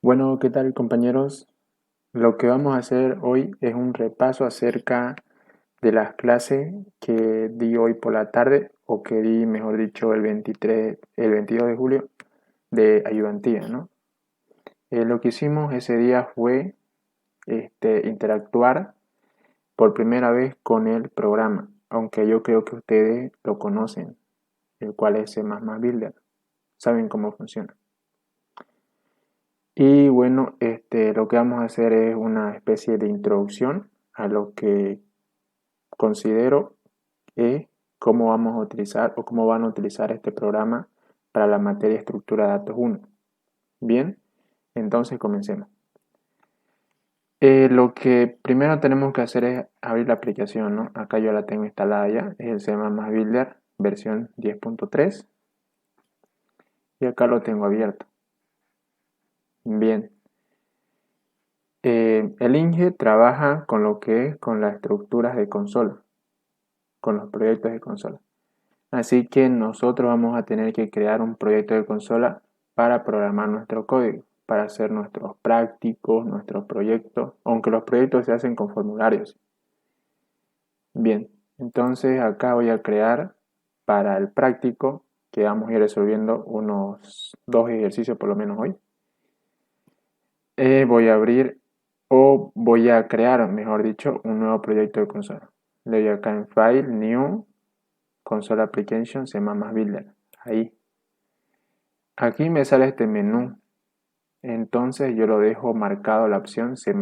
Bueno, ¿qué tal compañeros? Lo que vamos a hacer hoy es un repaso acerca de las clases que di hoy por la tarde o que di, mejor dicho, el 22 de julio de ayudantía, ¿no? Lo que hicimos ese día fue interactuar por primera vez con el programa, aunque yo creo que ustedes lo conocen, el cual es C++ Builder. Saben cómo funciona. Y bueno, lo que vamos a hacer es una especie de introducción a lo que considero es cómo vamos a utilizar o cómo van a utilizar este programa para la materia estructura de datos 1. Bien, entonces comencemos. Lo que primero tenemos que hacer es abrir la aplicación, ¿no? Acá yo la tengo instalada ya, es el C++ Builder versión 10.3 y acá lo tengo abierto. Bien. El Inge trabaja con lo que es con las estructuras de consola, con los proyectos de consola. Así que nosotros vamos a tener que crear un proyecto de consola para programar nuestro código, para hacer nuestros prácticos, nuestros proyectos, aunque los proyectos se hacen con formularios. Bien, entonces acá voy a crear para el práctico, que vamos a ir resolviendo unos 2 ejercicios por lo menos hoy. Voy a abrir o voy a crear, mejor dicho, un nuevo proyecto de consola. Le doy acá en File, New, Console Application, C++ Builder. Ahí. Aquí me sale este menú. Entonces yo lo dejo marcado la opción C++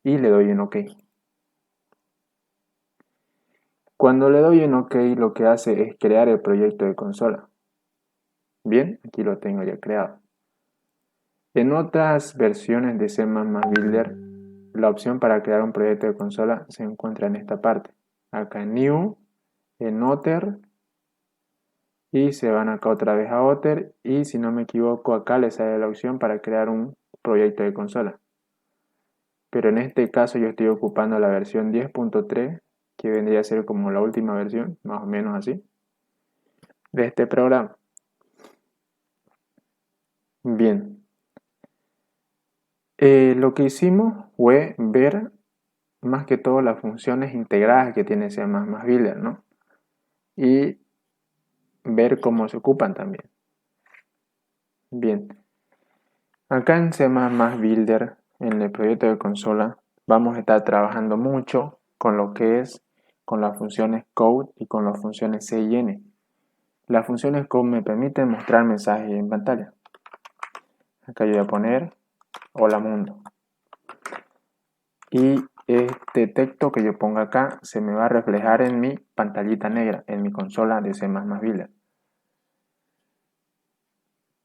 y le doy en OK. Cuando le doy en OK, lo que hace es crear el proyecto de consola. Bien, aquí lo tengo ya creado. En otras versiones de C++ Builder, la opción para crear un proyecto de consola se encuentra en esta parte. Acá en New, en Other, y se van acá otra vez a Other, y si no me equivoco acá les sale la opción para crear un proyecto de consola. Pero en este caso yo estoy ocupando la versión 10.3, que vendría a ser como la última versión, más o menos así, de este programa. Bien. Lo que hicimos fue ver más que todo las funciones integradas que tiene C++ Builder, ¿no? Y ver cómo se ocupan también. Bien. Acá en C++ Builder, en el proyecto de consola, vamos a estar trabajando mucho con lo que es con las funciones code y con las funciones C y N. Las funciones code me permiten mostrar mensajes en pantalla. Acá yo voy a poner hola mundo. Y este texto que yo ponga acá se me va a reflejar en mi pantallita negra, en mi consola de C++ Builder.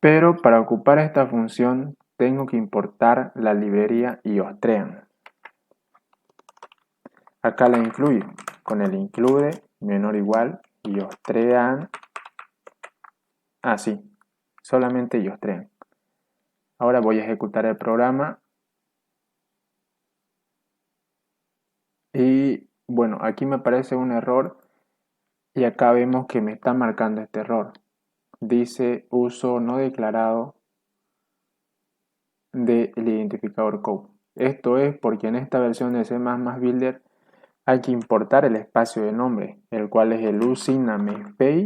Pero para ocupar esta función tengo que importar la librería iostream. Acá la incluyo con el include menor o igual iostream, así, solamente iostream. Ahora voy a ejecutar el programa y bueno, aquí me aparece un error y acá vemos que me está marcando este error. Dice uso no declarado del identificador code. Esto es porque en esta versión de C++ Builder hay que importar el espacio de nombre, el cual es el UCI namespace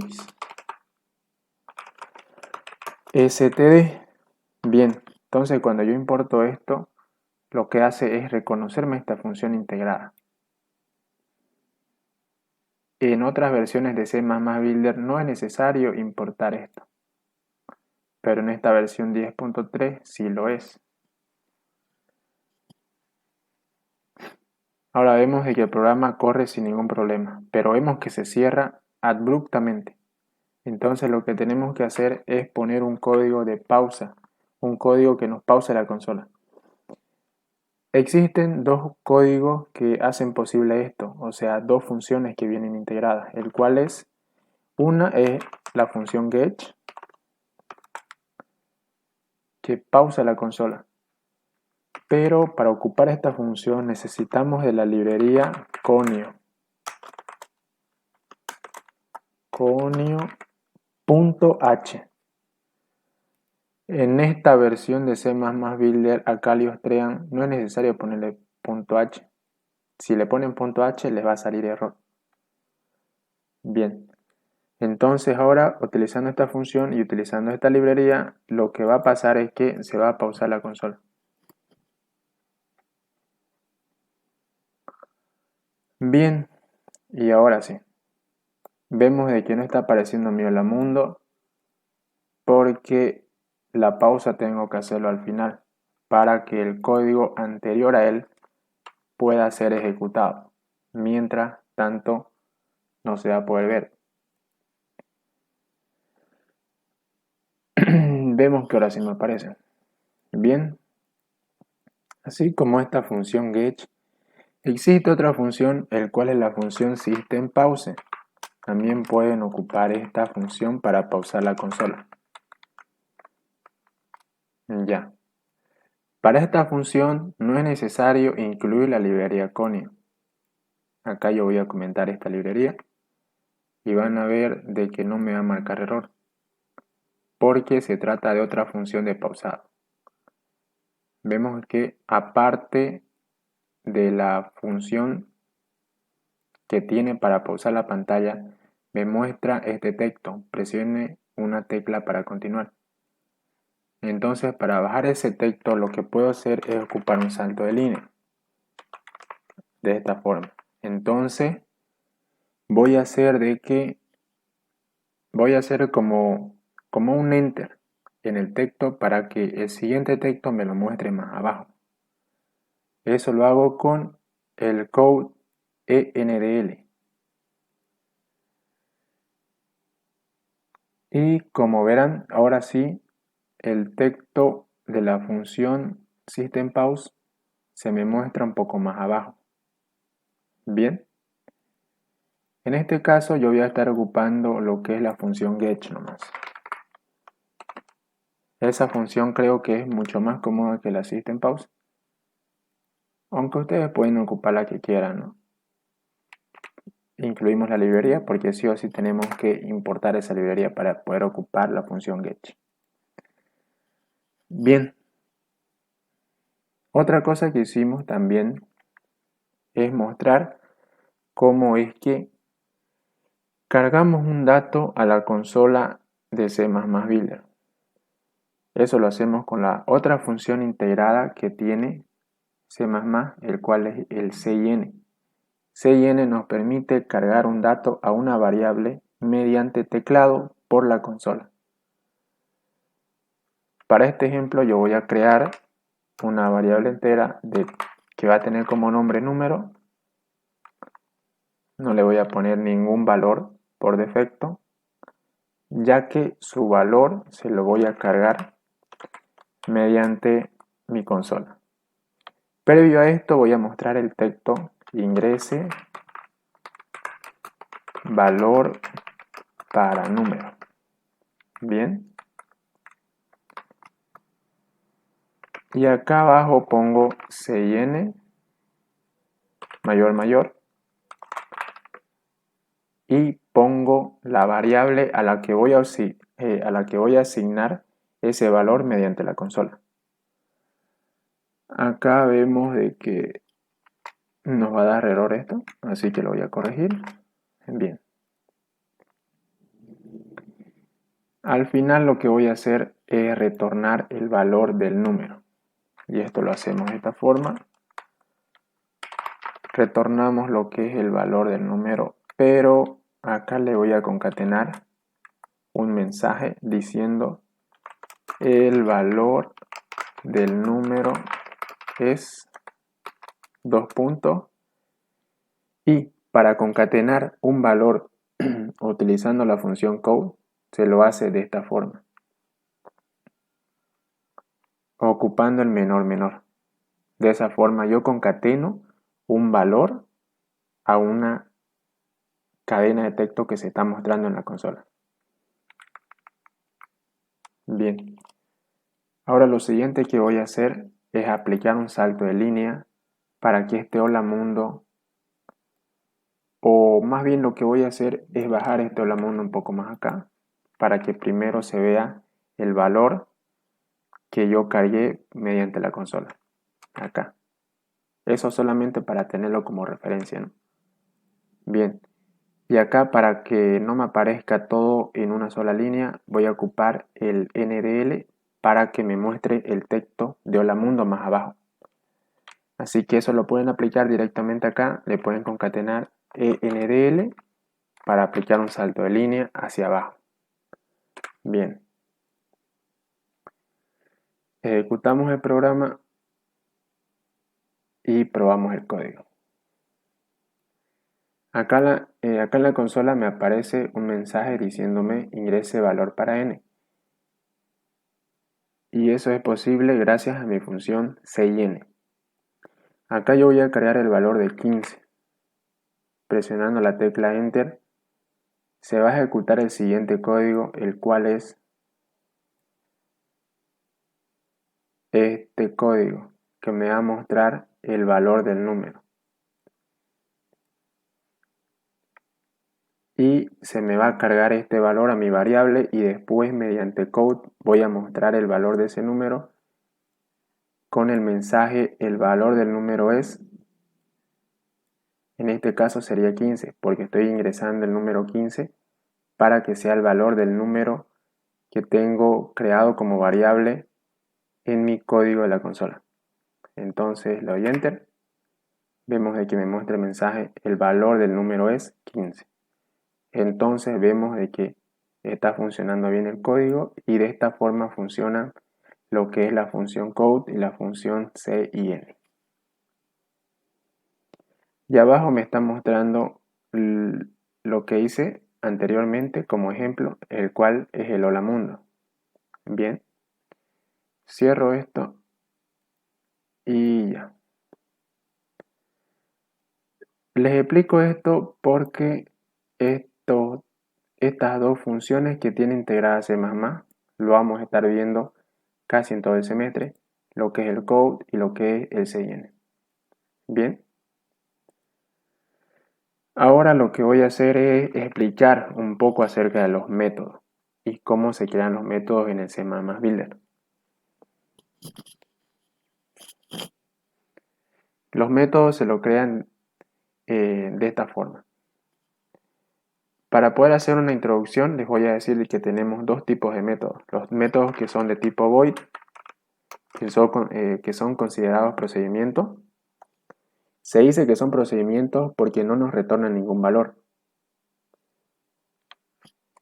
std. Bien, entonces cuando yo importo esto, lo que hace es reconocerme esta función integrada. En otras versiones de C++ Builder no es necesario importar esto, pero en esta versión 10.3 sí lo es. Ahora vemos de que el programa corre sin ningún problema, pero vemos que se cierra abruptamente. Entonces lo que tenemos que hacer es poner un código de pausa, un código que nos pause la consola. Existen dos códigos que hacen posible esto, o sea, dos funciones que vienen integradas, el cual es, una es la función get, que pausa la consola. Pero para ocupar esta función necesitamos de la librería conio. Conio.h. En esta versión de C++ Builder a Kali Ostrean no es necesario ponerle punto .h. Si le ponen punto .h les va a salir error. Bien, entonces ahora utilizando esta función y utilizando esta librería, lo que va a pasar es que se va a pausar la consola. Bien, y ahora sí. Vemos de que no está apareciendo mi hola mundo porque la pausa tengo que hacerlo al final para que el código anterior a él pueda ser ejecutado. Mientras tanto, no se va a poder ver. Vemos que ahora sí me aparece. Bien, así como esta función get, existe otra función, el cual es la función system_pause. También pueden ocupar esta función para pausar la consola. Ya. Para esta función no es necesario incluir la librería Conio. Acá yo voy a comentar esta librería y van a ver de que no me va a marcar error porque se trata de otra función de pausado. Vemos que aparte de la función que tiene para pausar la pantalla, me muestra este texto, presione una tecla para continuar. Entonces, para bajar ese texto, lo que puedo hacer es ocupar un salto de línea, de esta forma. Entonces, voy a hacer como un enter en el texto para que el siguiente texto me lo muestre más abajo. Eso lo hago con el code ENDL. Y como verán, ahora sí, el texto de la función system_pause se me muestra un poco más abajo. Bien, en este caso yo voy a estar ocupando lo que es la función get nomás. Esa función creo que es mucho más cómoda que la system_pause, aunque ustedes pueden ocupar la que quieran, ¿no? Incluimos la librería porque sí o sí tenemos que importar esa librería para poder ocupar la función get. Bien, otra cosa que hicimos también es mostrar cómo es que cargamos un dato a la consola de C++ Builder. Eso lo hacemos con la otra función integrada que tiene C++, el cual es el CIN. CIN nos permite cargar un dato a una variable mediante teclado por la consola. Para este ejemplo yo voy a crear una variable entera que va a tener como nombre número. No le voy a poner ningún valor por defecto, ya que su valor se lo voy a cargar mediante mi consola. Previo a esto voy a mostrar el texto ingrese valor para número. Bien. Y acá abajo pongo CIN mayor y pongo la variable a la que voy a asignar ese valor mediante la consola. Acá vemos de que nos va a dar error esto, así que lo voy a corregir. Bien. Al final lo que voy a hacer es retornar el valor del número. Y esto lo hacemos de esta forma. Retornamos lo que es el valor del número, pero acá le voy a concatenar un mensaje diciendo el valor del número es 2 puntos. Y para concatenar un valor utilizando la función code, se lo hace de esta forma, ocupando el menor. De esa forma yo concateno un valor a una cadena de texto que se está mostrando en la consola. Bien, ahora lo siguiente que voy a hacer es aplicar un salto de línea para que este hola mundo, o más bien lo que voy a hacer es bajar este hola mundo un poco más acá, para que primero se vea el valor que yo cargué mediante la consola. Acá. Eso solamente para tenerlo como referencia, ¿no? Bien. Y acá para que no me aparezca todo en una sola línea, voy a ocupar el NDL para que me muestre el texto de Hola Mundo más abajo. Así que eso lo pueden aplicar directamente acá, le pueden concatenar ENDL para aplicar un salto de línea hacia abajo. Bien. Ejecutamos el programa y probamos el código. Acá en la consola me aparece un mensaje diciéndome ingrese valor para n. Y eso es posible gracias a mi función cin. Acá yo voy a crear el valor de 15. Presionando la tecla Enter, se va a ejecutar el siguiente código, el cual es este código, que me va a mostrar el valor del número. Y se me va a cargar este valor a mi variable y después mediante code voy a mostrar el valor de ese número con el mensaje el valor del número es, en este caso sería 15 porque estoy ingresando el número 15 para que sea el valor del número que tengo creado como variable en mi código de la consola. Entonces le doy enter, vemos de que me muestra el mensaje el valor del número es 15. Entonces vemos de que está funcionando bien el código y de esta forma funciona lo que es la función code y la función cin. Y abajo me está mostrando lo que hice anteriormente como ejemplo, el cual es el Hola Mundo. Bien, cierro esto y ya. Les explico esto porque estas dos funciones que tiene integrada C++ lo vamos a estar viendo casi en todo el semestre, lo que es el code y lo que es el cin. Bien, ahora lo que voy a hacer es explicar un poco acerca de los métodos y cómo se crean los métodos en el C++ Builder. Los métodos se lo crean de esta forma. Para poder hacer una introducción les voy a decir que tenemos dos tipos de métodos. Los métodos que son de tipo void, que son considerados procedimientos. Se dice que son procedimientos porque no nos retornan ningún valor.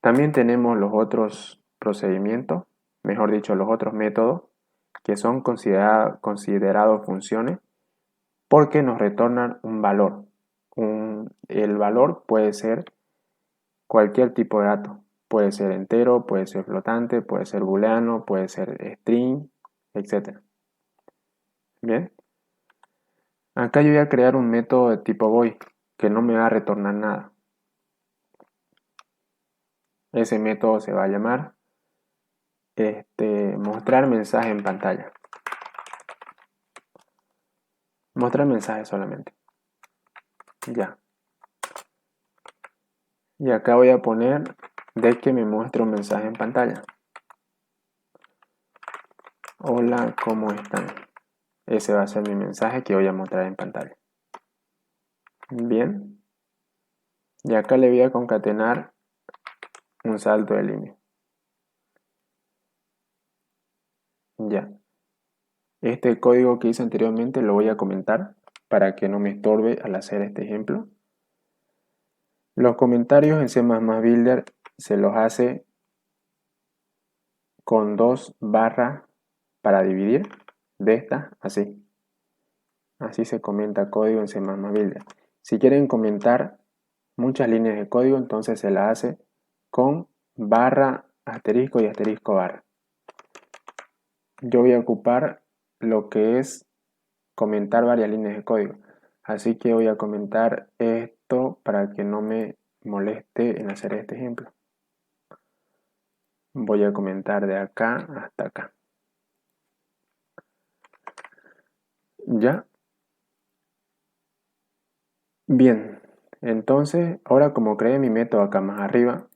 También tenemos los otros procedimientos, mejor dicho, los otros métodos, que son considerados funciones porque nos retornan un valor. El valor puede ser cualquier tipo de dato. Puede ser entero, puede ser flotante, puede ser booleano, puede ser string, etc. Bien. Acá yo voy a crear un método de tipo void que no me va a retornar nada. Ese método se va a llamar mostrar mensaje en pantalla. Mostrar mensaje solamente. Ya. Y acá voy a poner de que me muestre un mensaje en pantalla. Hola, ¿cómo están? Ese va a ser mi mensaje que voy a mostrar en pantalla. Bien. Y acá le voy a concatenar un salto de línea. Ya. Este código que hice anteriormente lo voy a comentar para que no me estorbe al hacer este ejemplo. Los comentarios en C++ Builder se los hace con 2 barras para dividir de esta, así. Así se comenta código en C++ Builder. Si quieren comentar muchas líneas de código, entonces se la hace con barra, asterisco y asterisco barra. Yo voy a ocupar lo que es comentar varias líneas de código. Así que voy a comentar esto para que no me moleste en hacer este ejemplo. Voy a comentar de acá hasta acá. ¿Ya? Bien, entonces ahora como creé mi método acá más arriba,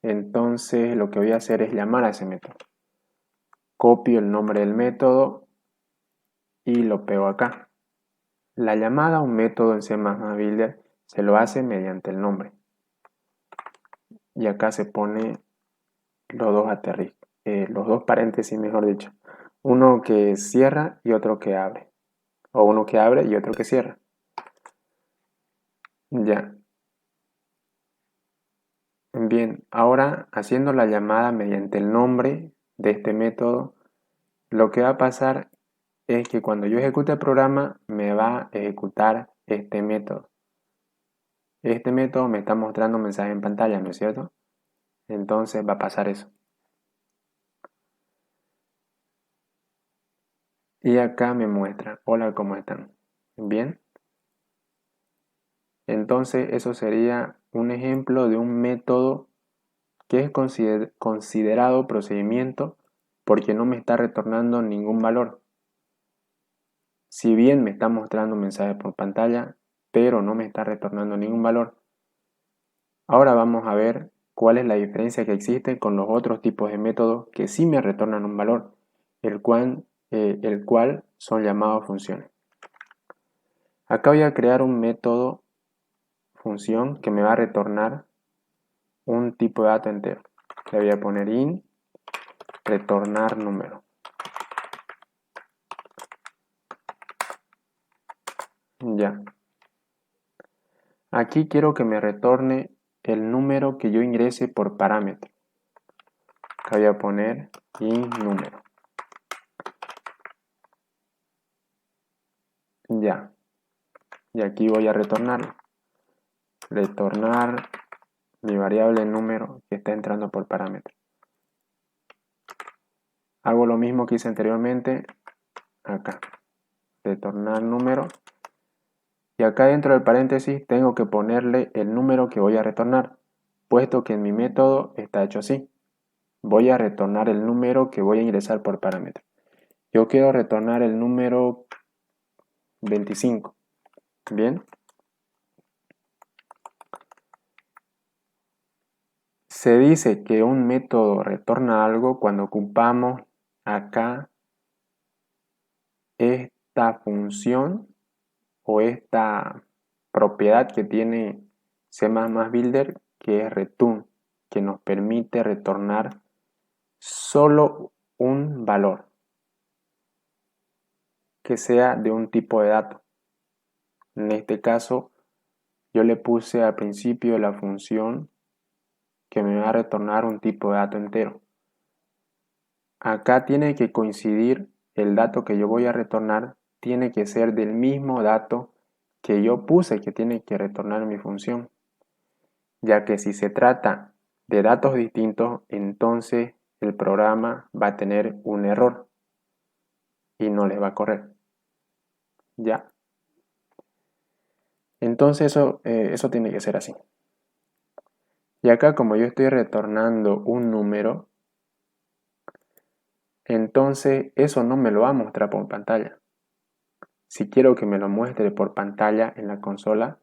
entonces lo que voy a hacer es llamar a ese método. copio el nombre del método y lo pego acá. La llamada a un método en C++ Builder se lo hace mediante el nombre. Y acá se pone los dos paréntesis, mejor dicho. Uno que cierra y otro que abre. O uno que abre y otro que cierra. Ya. Bien, ahora haciendo la llamada mediante el nombre de este método, lo que va a pasar es que cuando yo ejecute el programa, me va a ejecutar este método. Este método me está mostrando un mensaje en pantalla, ¿no es cierto? Entonces va a pasar eso. Y acá me muestra, hola, ¿cómo están? Bien. Entonces eso sería un ejemplo de un método que es considerado procedimiento porque no me está retornando ningún valor. Si bien me está mostrando un mensaje por pantalla, pero no me está retornando ningún valor. Ahora vamos a ver cuál es la diferencia que existe con los otros tipos de métodos que sí me retornan un valor, el cual son llamados funciones. Acá voy a crear un método función que me va a retornar un tipo de dato entero. Le voy a poner int retornar número. Ya. Aquí quiero que me retorne el número que yo ingrese por parámetro. Acá voy a poner int número. Ya. Y aquí voy a retornarlo. Retornar mi variable número que está entrando por parámetro. Hago lo mismo que hice anteriormente. Acá. Retornar número. Y acá dentro del paréntesis tengo que ponerle el número que voy a retornar, puesto que en mi método está hecho así. Voy a retornar el número que voy a ingresar por parámetro. Yo quiero retornar el número 25. Bien. Se dice que un método retorna algo cuando ocupamos acá esta función o esta propiedad que tiene C++ Builder, que es return, que nos permite retornar solo un valor que sea de un tipo de dato. En este caso, yo le puse al principio de la función que me va a retornar un tipo de dato entero. Acá tiene que coincidir el dato que yo voy a retornar, tiene que ser del mismo dato que yo puse que tiene que retornar mi función. Ya que si se trata de datos distintos, entonces el programa va a tener un error y no les va a correr. ¿Ya? Entonces eso tiene que ser así. Y acá como yo estoy retornando un número, entonces eso no me lo va a mostrar por pantalla. Si quiero que me lo muestre por pantalla en la consola,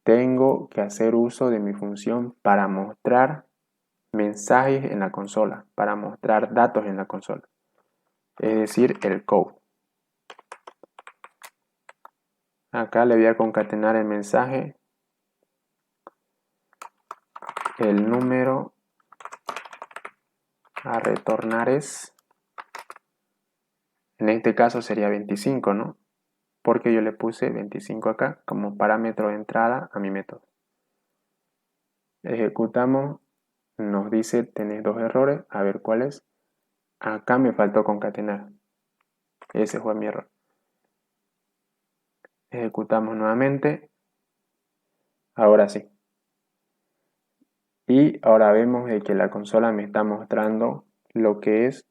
tengo que hacer uso de mi función para mostrar mensajes en la consola, para mostrar datos en la consola. Es decir, el code. Acá le voy a concatenar el mensaje, el número a retornar es, en este caso sería 25, ¿no? Porque yo le puse 25 acá como parámetro de entrada a mi método. Ejecutamos, nos dice tenés dos errores, a ver cuál es. Acá me faltó concatenar, ese fue mi error. Ejecutamos nuevamente, ahora sí. Y ahora vemos que la consola me está mostrando lo que es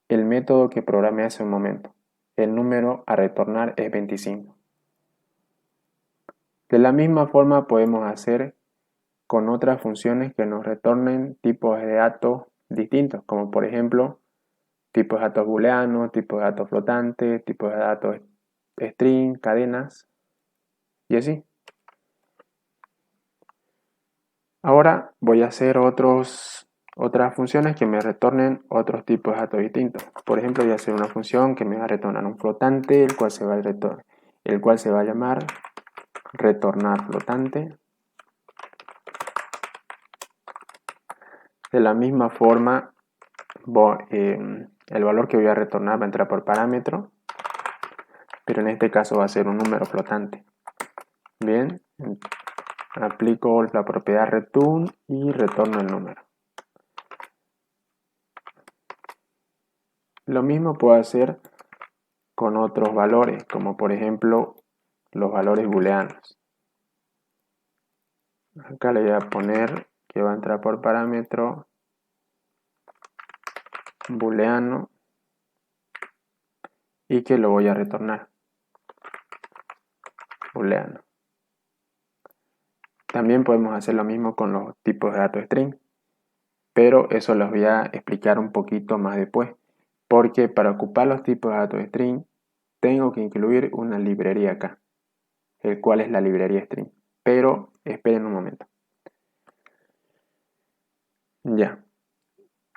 el método que programé hace un momento. El número a retornar es 25. De la misma forma podemos hacer con otras funciones que nos retornen tipos de datos distintos, como por ejemplo tipos de datos booleanos, tipos de datos flotantes, tipos de datos string, cadenas y así. Ahora voy a hacer otros Otras funciones que me retornen otros tipos de datos distintos. Por ejemplo, voy a hacer una función que me va a retornar un flotante, el cual se va a llamar retornar flotante. De la misma forma, el valor que voy a retornar va a entrar por parámetro, pero en este caso va a ser un número flotante. Bien, aplico la propiedad return y retorno el número. Lo mismo puedo hacer con otros valores, como por ejemplo los valores booleanos. Acá le voy a poner que va a entrar por parámetro booleano y que lo voy a retornar booleano. También podemos hacer lo mismo con los tipos de datos string, pero eso los voy a explicar un poquito más después, porque para ocupar los tipos de datos string tengo que incluir una librería acá, el cual es la librería string. Pero esperen un momento. Ya.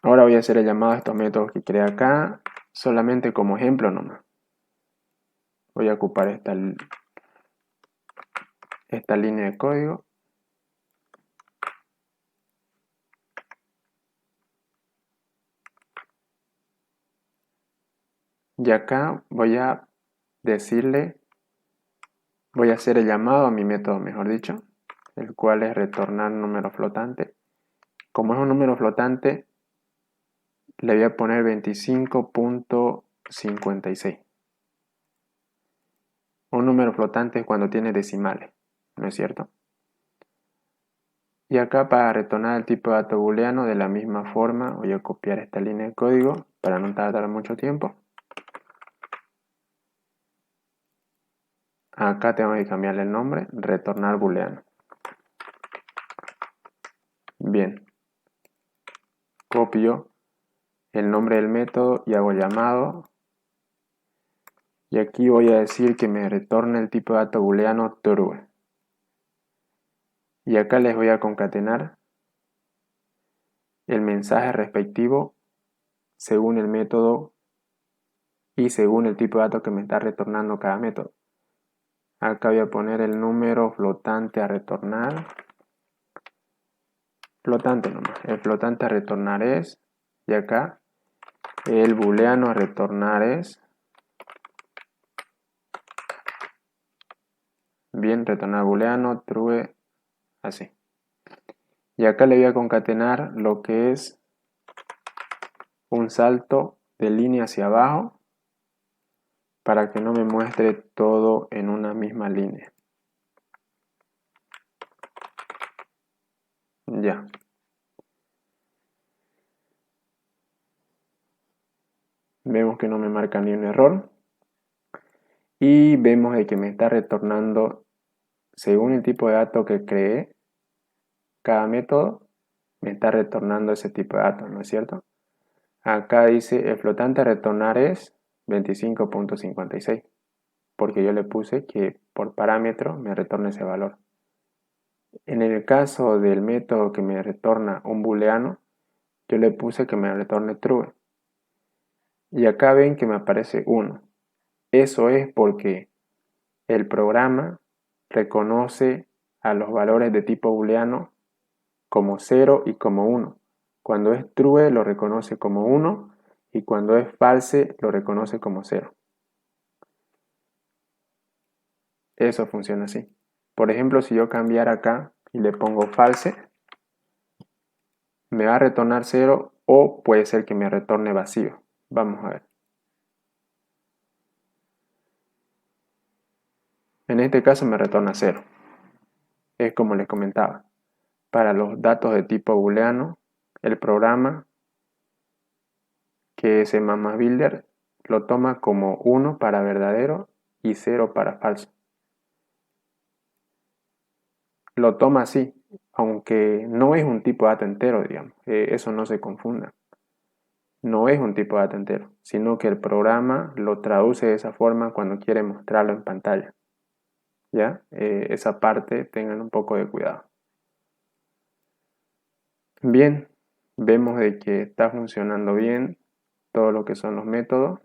Ahora voy a hacer el llamado a estos métodos que creé acá, solamente como ejemplo nomás. Voy a ocupar esta línea de código. Y acá voy a decirle, voy a hacer el llamado a mi método, mejor dicho, el cual es retornar número flotante. Como es un número flotante, le voy a poner 25.56. Un número flotante es cuando tiene decimales, ¿no es cierto? Y acá para retornar el tipo de dato booleano, de la misma forma, voy a copiar esta línea de código para no tardar mucho tiempo. Acá tengo que cambiarle el nombre, retornar booleano. Bien. Copio el nombre del método y hago llamado. Y aquí voy a decir que me retorne el tipo de dato booleano true. Y acá les voy a concatenar el mensaje respectivo según el método y según el tipo de dato que me está retornando cada método. Acá voy a poner el número flotante a retornar. Flotante nomás. El flotante a retornar es. Y acá el booleano a retornar es. Bien, retornar booleano, true, así. Y acá le voy a concatenar lo que es un salto de línea hacia abajo para que no me muestre todo en una misma línea. Ya. Vemos que no me marca ni un error. Y vemos de que me está retornando, según el tipo de dato que creé, cada método me está retornando ese tipo de datos, ¿no es cierto? Acá dice el flotante a retornar es 25.56, porque yo le puse que por parámetro me retorne ese valor. En el caso del método que me retorna un booleano, yo le puse que me retorne true. Y acá ven que me aparece 1. Eso es porque el programa reconoce a los valores de tipo booleano como 0 y como 1. Cuando es true lo reconoce como 1 y cuando es false lo reconoce como 0. Eso funciona así. Por ejemplo, si yo cambiara acá y le pongo false, me va a retornar 0 o puede ser que me retorne vacío. Vamos a ver. En este caso me retorna 0. Es como les comentaba. Para los datos de tipo booleano, el programa, que es C++ Builder, lo toma como 1 para verdadero y 0 para falso. Lo toma así, aunque no es un tipo de dato entero, digamos. Eso no se confunda. No es un tipo de dato entero, sino que el programa lo traduce de esa forma cuando quiere mostrarlo en pantalla. ¿Ya? Esa parte tengan un poco de cuidado. Bien, Vemos de que está funcionando bien todo lo que son los métodos.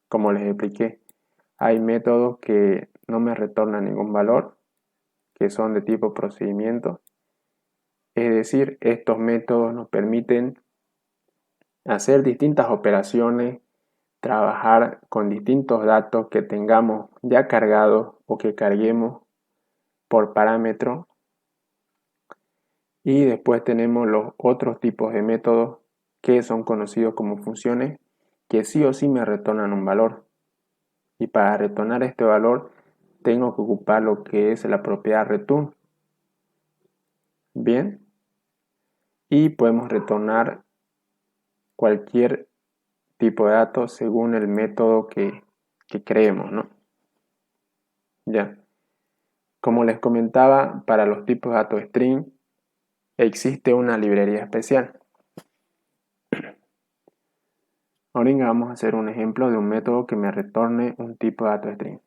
Como les expliqué, hay métodos que no me retornan ningún valor, que son de tipo procedimiento. Es decir, estos métodos nos permiten hacer distintas operaciones, trabajar con distintos datos que tengamos ya cargados o que carguemos por parámetro. Y después tenemos los otros tipos de métodos que son conocidos como funciones que sí o sí me retornan un valor. Y para retornar este valor tengo que ocupar lo que es la propiedad return. Bien. Y podemos retornar cualquier tipo de datos según el método que creemos, ¿no? Ya. Como les comentaba, para los tipos de datos string existe una librería especial. Ahora vamos a hacer un ejemplo de un método que me retorne un tipo de dato string.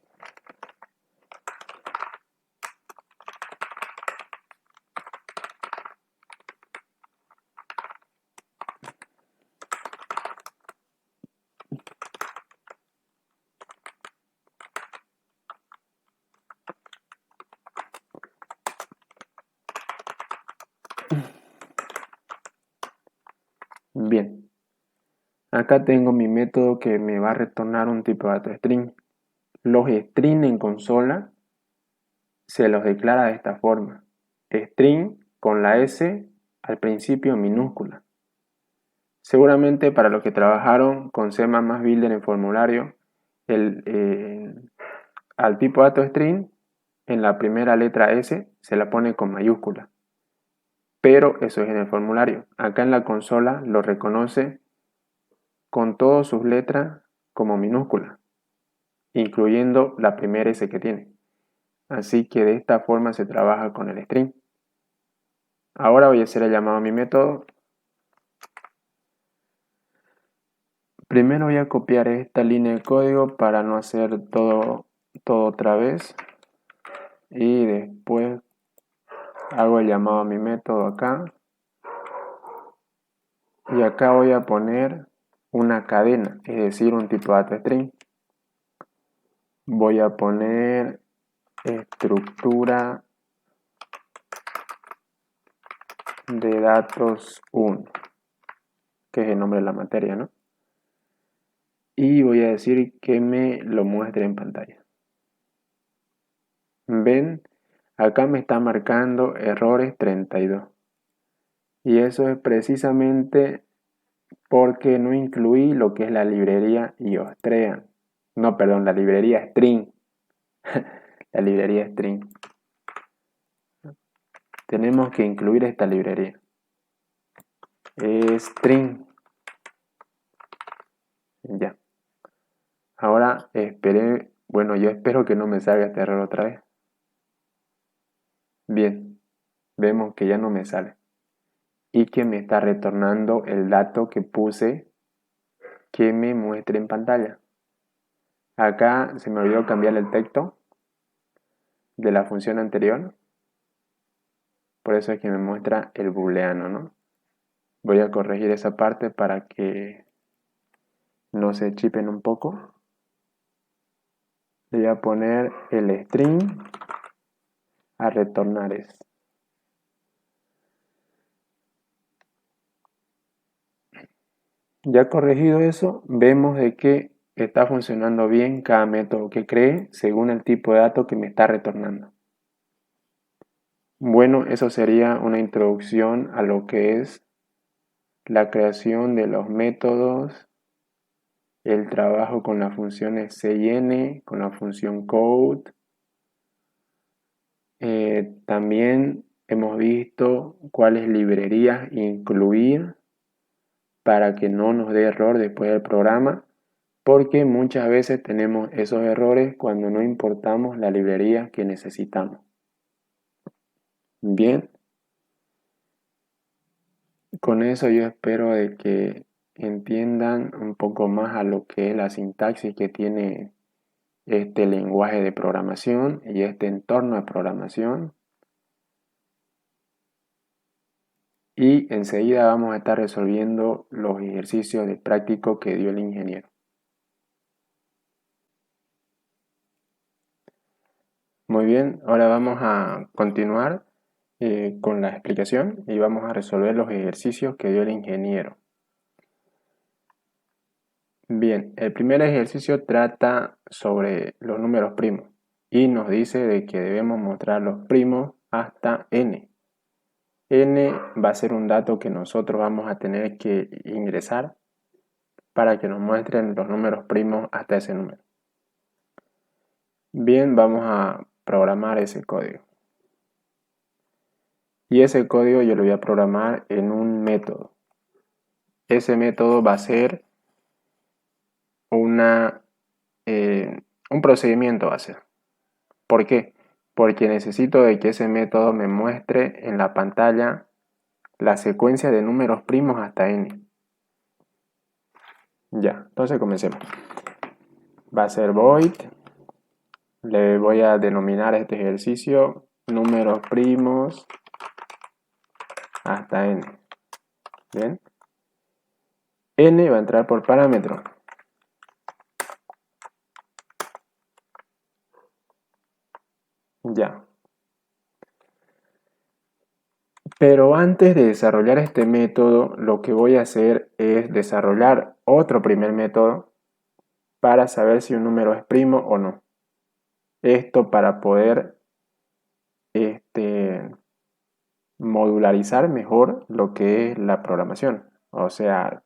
Bien, acá tengo mi método que me va a retornar un tipo de dato string. Los string en consola se los declara de esta forma. String con la S al principio minúscula. Seguramente para los que trabajaron con C++ Builder en formulario, al tipo de dato string, en la primera letra S se la pone con mayúscula. Pero eso es en el formulario. Acá en la consola lo reconoce con todas sus letras como minúscula, incluyendo la primera S que tiene. Así que de esta forma se trabaja con el string. Ahora voy a hacer el llamado a mi método. Primero voy a copiar esta línea de código para no hacer todo otra vez. Y después hago el llamado a mi método acá. Y acá voy a poner una cadena, es decir, un tipo de dato string. Voy a poner estructura de datos 1, que es el nombre de la materia, ¿no? Y voy a decir que me lo muestre en pantalla. Ven, acá me está marcando errores 32. Y eso es precisamente porque no incluí lo que es la librería iostream. No, perdón, la librería string. La librería string. Tenemos que incluir esta librería. String. Ya. Ahora esperé. Bueno, yo espero que no me salga este error otra vez. Bien. Vemos que ya no me sale. Y que me está retornando el dato que puse que me muestre en pantalla. Acá se me olvidó cambiar el texto de la función anterior. Por eso es que me muestra el booleano, ¿no? Voy a corregir esa parte para que no se chipen un poco. Le voy a poner el string a retornar es. Ya corregido eso, vemos de que está funcionando bien cada método que cree según el tipo de dato que me está retornando. Bueno, eso sería una introducción a lo que es la creación de los métodos, el trabajo con las funciones C y N, con la función code. También hemos visto cuáles librerías incluir para que no nos dé error después del programa, porque muchas veces tenemos esos errores cuando no importamos la librería que necesitamos. Bien, con eso yo espero de que entiendan un poco más a lo que es la sintaxis que tiene este lenguaje de programación y este entorno de programación. y enseguida vamos a estar resolviendo los ejercicios de práctico que dio el ingeniero. Muy bien, ahora vamos a continuar con la explicación y vamos a resolver los ejercicios que dio el ingeniero. Bien, el primer ejercicio trata sobre los números primos y nos dice de que debemos mostrar los primos hasta n. N va a ser un dato que nosotros vamos a tener que ingresar para que nos muestren los números primos hasta ese número. Bien, vamos a programar ese código. Y ese código yo lo voy a programar en un método. Ese método va a ser un procedimiento. Va a ser. ¿Por qué? Porque necesito de que ese método me muestre en la pantalla la secuencia de números primos hasta n. Ya, entonces comencemos. Va a ser void. Le voy a denominar a este ejercicio números primos hasta n. Bien. N va a entrar por parámetro. Ya. Pero antes de desarrollar este método, lo que voy a hacer es desarrollar otro primer método para saber si un número es primo o no. Esto para poder modularizar mejor lo que es la programación. O sea,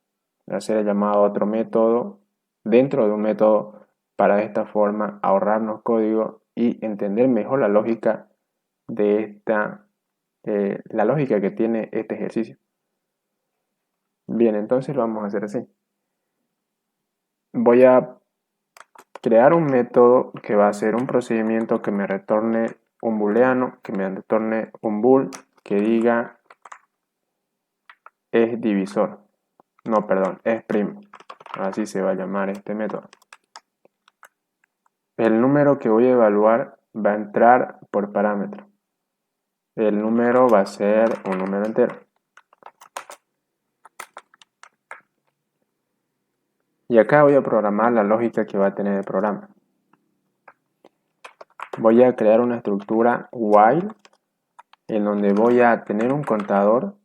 hacer el llamado a otro método dentro de un método para de esta forma ahorrarnos código y entender mejor la lógica de la lógica que tiene este ejercicio. Bien, entonces lo vamos a hacer así. Voy a crear un método que va a ser un procedimiento que me retorne un booleano, que me retorne un bool que diga es divisor. No, perdón, es primo. Así se va a llamar este método. El número que voy a evaluar va a entrar por parámetro. El número va a ser un número entero. Y acá voy a programar la lógica que va a tener el programa. Voy a crear una estructura while en donde voy a tener un contador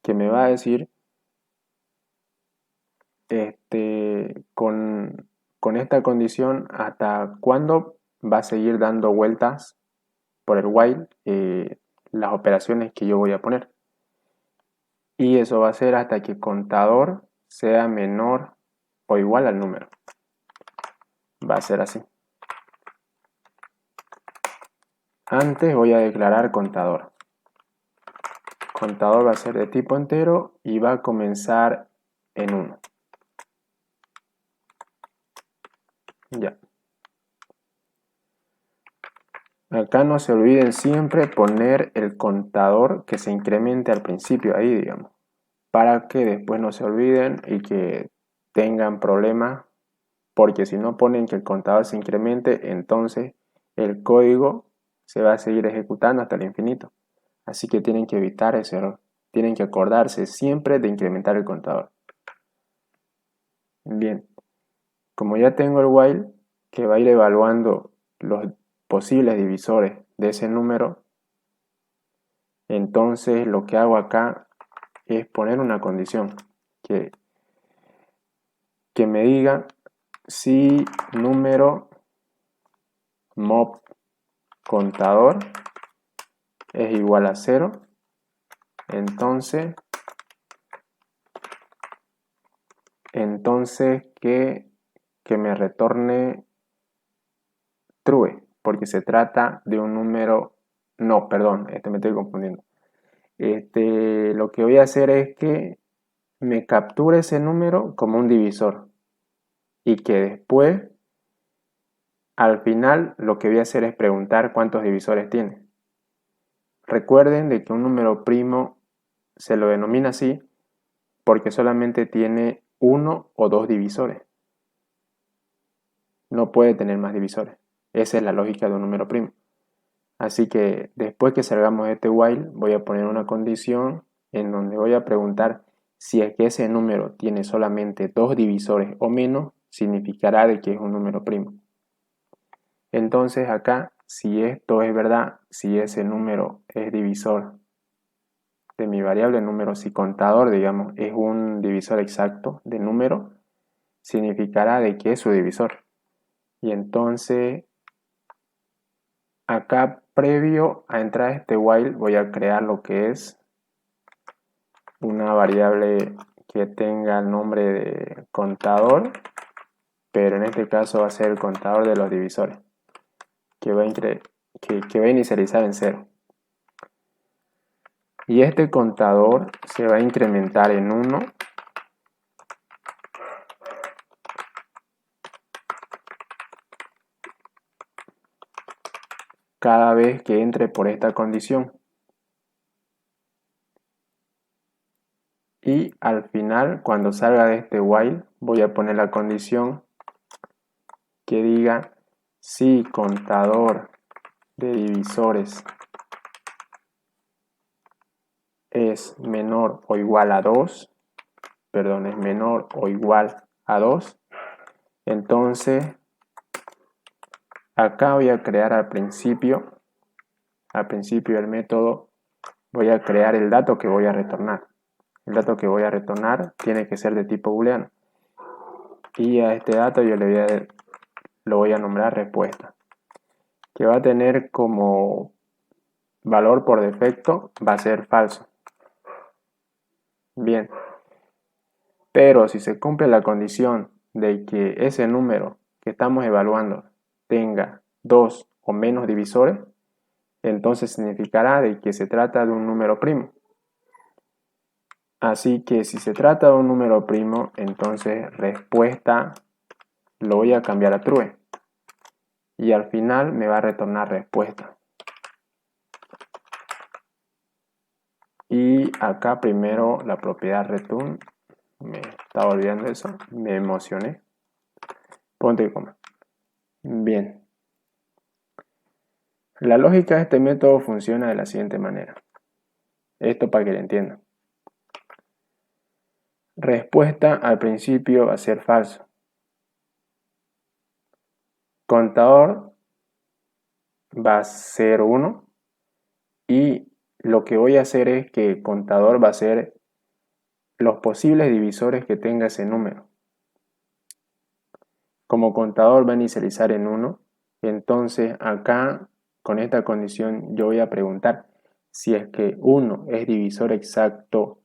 que me va a decir con esta condición hasta cuándo va a seguir dando vueltas por el while las operaciones que yo voy a poner. Y eso va a ser hasta que el contador sea menor o igual al número. Va a ser así. Antes voy a declarar contador. Contador va a ser de tipo entero y va a comenzar en 1. Ya. Acá no se olviden siempre poner el contador que se incremente al principio ahí, digamos, para que después no se olviden y que tengan problemas, porque si no ponen que el contador se incremente, entonces el código se va a seguir ejecutando hasta el infinito. Así que tienen que evitar ese error. Tienen que acordarse siempre de incrementar el contador. Bien, como ya tengo el while que va a ir evaluando los posibles divisores de ese número, entonces lo que hago acá es poner una condición que me diga si número mob contador es igual a 0, entonces que me retorne true, porque se trata de un número, no, perdón, me estoy confundiendo. Lo que voy a hacer es que me capture ese número como un divisor y que después, al final, lo que voy a hacer es preguntar cuántos divisores tiene. Recuerden de que un número primo se lo denomina así porque solamente tiene uno o dos divisores. No puede tener más divisores. Esa es la lógica de un número primo. Así que después que salgamos de este while, voy a poner una condición en donde voy a preguntar si es que ese número tiene solamente dos divisores o menos, significará de que es un número primo. Entonces acá, si esto es verdad, si ese número es divisor de mi variable número, si contador, digamos, es un divisor exacto de número, significará de que es su divisor. Y entonces, acá previo a entrar a este while, voy a crear lo que es una variable que tenga el nombre de contador, pero en este caso va a ser el contador de los divisores, que va a inicializar en 0. Y este contador se va a incrementar en 1 cada vez que entre por esta condición. Y al final, cuando salga de este while, voy a poner la condición que diga si contador de divisores es menor o igual a 2, perdón, es menor o igual a 2, entonces acá voy a crear al principio del método, voy a crear el dato que voy a retornar. El dato que voy a retornar tiene que ser de tipo booleano. Y a este dato yo lo voy a nombrar respuesta, que va a tener como valor por defecto, va a ser falso. Bien, pero si se cumple la condición de que ese número que estamos evaluando tenga dos o menos divisores, entonces significará de que se trata de un número primo. Así que si se trata de un número primo, entonces respuesta lo voy a cambiar a true. Y al final me va a retornar respuesta. Y acá primero la propiedad return, me estaba olvidando eso, me emocioné. Ponte coma. Bien. La lógica de este método funciona de la siguiente manera. Esto para que lo entiendan. Respuesta al principio va a ser falso. Contador va a ser 1 y lo que voy a hacer es que el contador va a ser los posibles divisores que tenga ese número. Como contador va a inicializar en 1, entonces acá con esta condición yo voy a preguntar si es que 1 es divisor exacto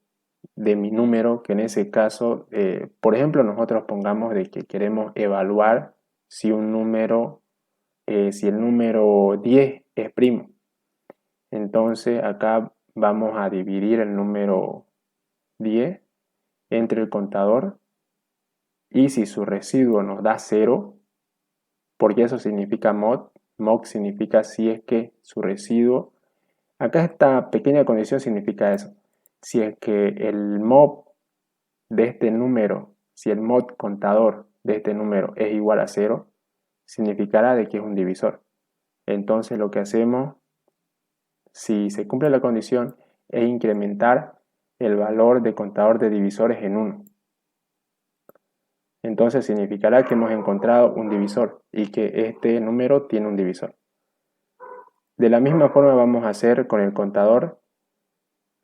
de mi número, que en ese caso, por ejemplo, nosotros pongamos de que queremos evaluar si un número, si el número 10 es primo. Entonces acá vamos a dividir el número 10 entre el contador y si su residuo nos da 0, porque eso significa mod significa si es que su residuo, acá esta pequeña condición significa eso, si es que el mod de este número, si el mod contador de este número es igual a 0, significará de que es un divisor. Entonces lo que hacemos, si se cumple la condición, es incrementar el valor de contador de divisores en 1. Entonces significará que hemos encontrado un divisor y que este número tiene un divisor. De la misma forma vamos a hacer con el contador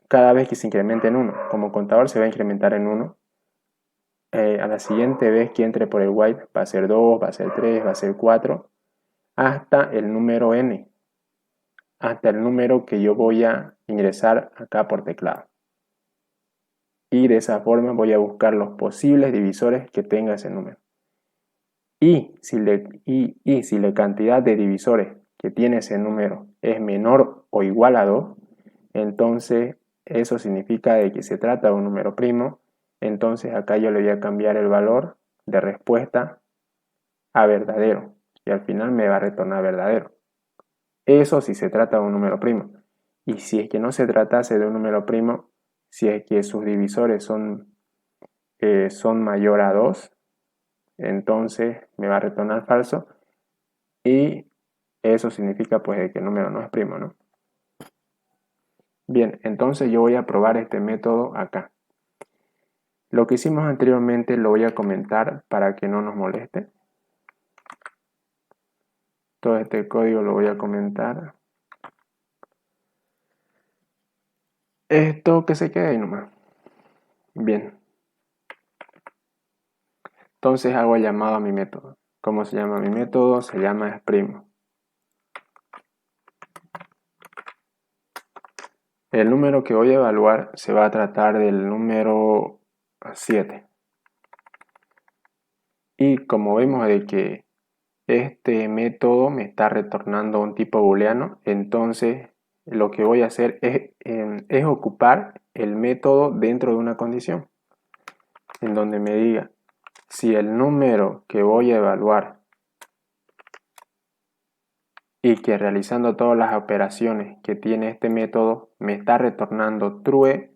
cada vez que se incremente en 1. Como contador se va a incrementar en 1. A la siguiente vez que entre por el while va a ser 2, va a ser 3, va a ser 4, hasta el número n, hasta el número que yo voy a ingresar acá por teclado. Y de esa forma voy a buscar los posibles divisores que tenga ese número. Y si la cantidad de divisores que tiene ese número es menor o igual a 2, entonces eso significa de que se trata de un número primo. Entonces acá yo le voy a cambiar el valor de respuesta a verdadero y al final me va a retornar verdadero. Eso si se trata de un número primo. Y si es que no se tratase de un número primo, si es que sus divisores son mayor a 2, entonces me va a retornar falso y eso significa pues que el número no es primo, ¿no? Bien, entonces yo voy a probar este método acá. Lo que hicimos anteriormente lo voy a comentar para que no nos moleste. Todo este código lo voy a comentar. Esto que se quede ahí nomás. Bien. Entonces hago el llamado a mi método. ¿Cómo se llama mi método? Se llama exprimo. El número que voy a evaluar se va a tratar del número 7. Y como vemos de que este método me está retornando un tipo booleano, entonces lo que voy a hacer es ocupar el método dentro de una condición, en donde me diga si el número que voy a evaluar y que realizando todas las operaciones que tiene este método me está retornando true,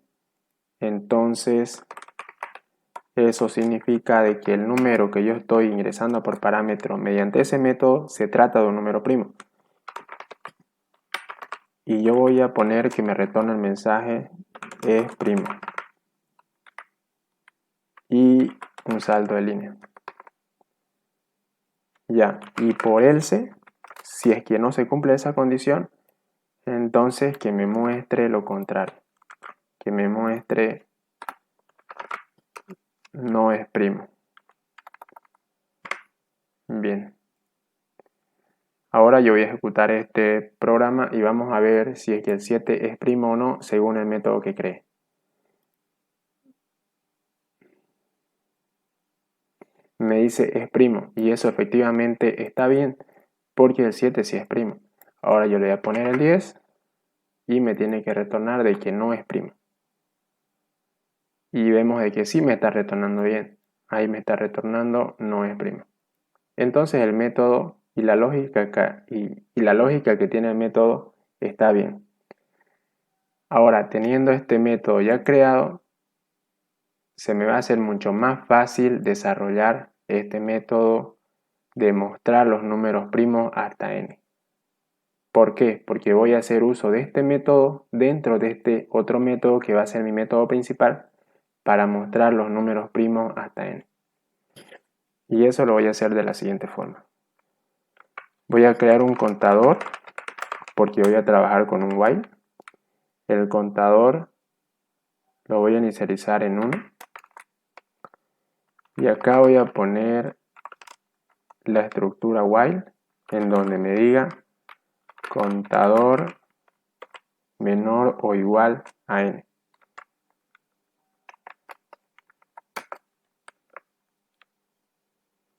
entonces eso significa de que el número que yo estoy ingresando por parámetro mediante ese método se trata de un número primo. Y yo voy a poner que me retorne el mensaje es primo. Y un salto de línea. Ya, y por else, si es que no se cumple esa condición, entonces que me muestre lo contrario. Que me muestre no es primo. Bien. Ahora yo voy a ejecutar este programa y vamos a ver si es que el 7 es primo o no según el método que cree. Me dice es primo y eso efectivamente está bien porque el 7 sí es primo. Ahora yo le voy a poner el 10 y me tiene que retornar de que no es primo. Y vemos de que sí me está retornando bien. Ahí me está retornando no es primo. Entonces el método y la lógica que tiene el método está bien. Ahora, teniendo este método ya creado, se me va a hacer mucho más fácil desarrollar este método de mostrar los números primos hasta n. ¿Por qué? Porque voy a hacer uso de este método dentro de este otro método que va a ser mi método principal para mostrar los números primos hasta n. Y eso lo voy a hacer de la siguiente forma. Voy a crear un contador porque voy a trabajar con un while. El contador lo voy a inicializar en 1. Y acá voy a poner la estructura while en donde me diga contador menor o igual a n.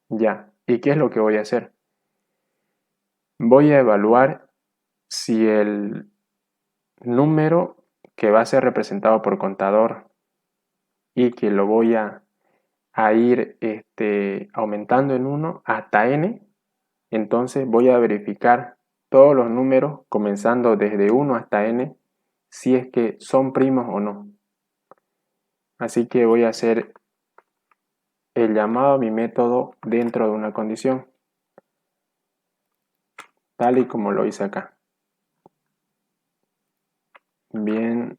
Ya, ¿y qué es lo que voy a hacer? Voy a evaluar si el número que va a ser representado por contador y que lo voy a ir aumentando en 1 hasta n, entonces voy a verificar todos los números comenzando desde 1 hasta n si es que son primos o no. Así que voy a hacer el llamado a mi método dentro de una condición, tal y como lo hice acá. Bien,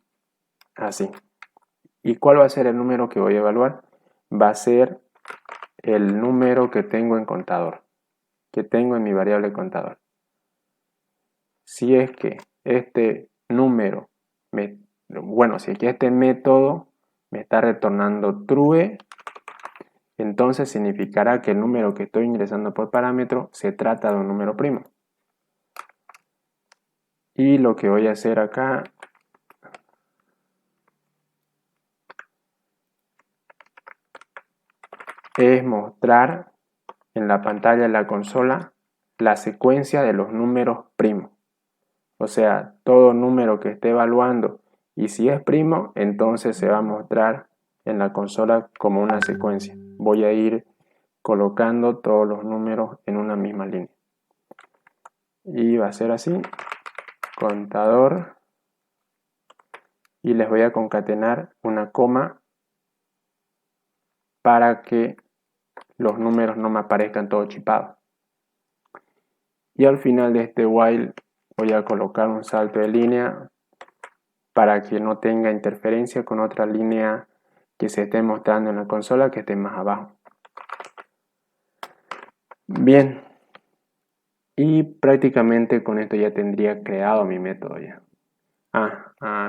así. ¿Y cuál va a ser el número que voy a evaluar? Va a ser el número que tengo en contador, que tengo en mi variable contador. Si es que este número, si es que este método me está retornando true, entonces significará que el número que estoy ingresando por parámetro se trata de un número primo. Y lo que voy a hacer acá es mostrar en la pantalla de la consola la secuencia de los números primos. O sea, todo número que esté evaluando y si es primo, entonces se va a mostrar en la consola como una secuencia. Voy a ir colocando todos los números en una misma línea. Y va a ser así, contador, y les voy a concatenar una coma para que los números no me aparezcan todos chipados. Y al final de este while voy a colocar un salto de línea para que no tenga interferencia con otra línea que se esté mostrando en la consola que esté más abajo. Bien, y prácticamente con esto ya tendría creado mi método ya.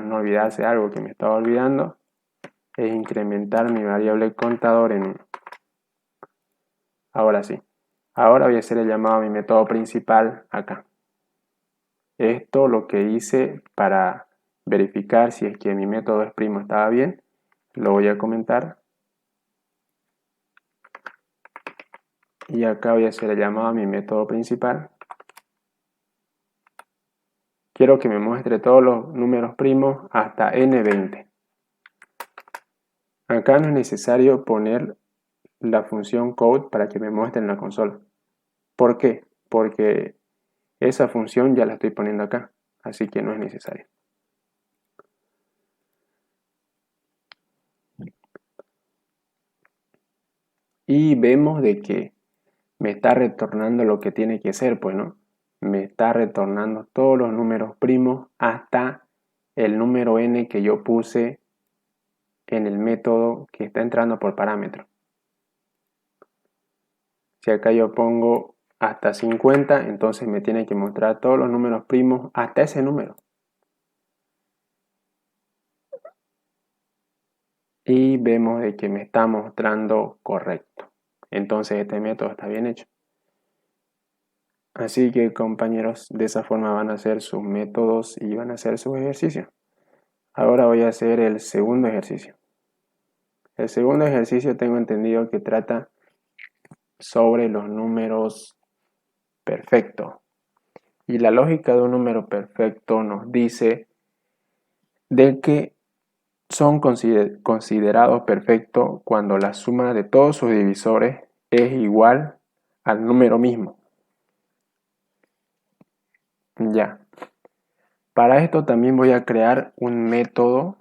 No olvidarse algo que me estaba olvidando, es incrementar mi variable contador en 1. Ahora sí, ahora voy a hacer el llamado a mi método principal acá. Esto lo que hice para verificar si es que mi método exprimo estaba bien, lo voy a comentar. Y acá voy a hacer el llamado a mi método principal. Quiero que me muestre todos los números primos hasta n20. Acá no es necesario poner la función code para que me muestre en la consola. ¿Por qué? Porque esa función ya la estoy poniendo acá, así que no es necesario. Y vemos de que me está retornando lo que tiene que ser, pues, ¿no? Me está retornando todos los números primos hasta el número n que yo puse en el método que está entrando por parámetro. Si acá yo pongo hasta 50, entonces me tiene que mostrar todos los números primos hasta ese número. Y vemos de que me está mostrando correcto. Entonces este método está bien hecho. Así que compañeros, de esa forma van a hacer sus métodos y van a hacer sus ejercicios. Ahora voy a hacer el segundo ejercicio. El segundo ejercicio tengo entendido que trata sobre los números perfectos. Y la lógica de un número perfecto nos dice de que son considerados perfectos cuando la suma de todos sus divisores es igual al número mismo. Ya. Para esto también voy a crear un método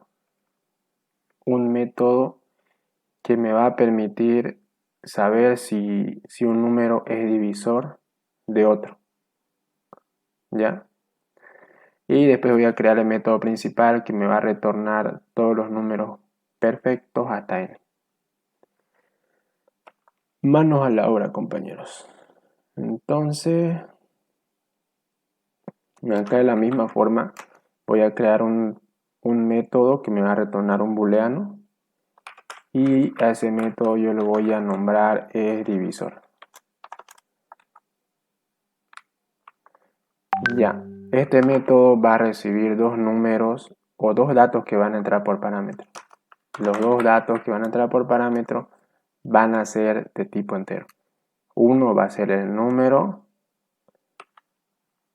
que me va a permitir saber si un número es divisor de otro. ¿Ya? Y después voy a crear el método principal que me va a retornar todos los números perfectos hasta n. Manos a la obra, compañeros. Entonces, acá de la misma forma voy a crear un método que me va a retornar un booleano y a ese método yo lo voy a nombrar divisor. Ya, este método va a recibir dos números o dos datos que van a entrar por parámetro. Los dos datos que van a entrar por parámetro van a ser de tipo entero. Uno va a ser el número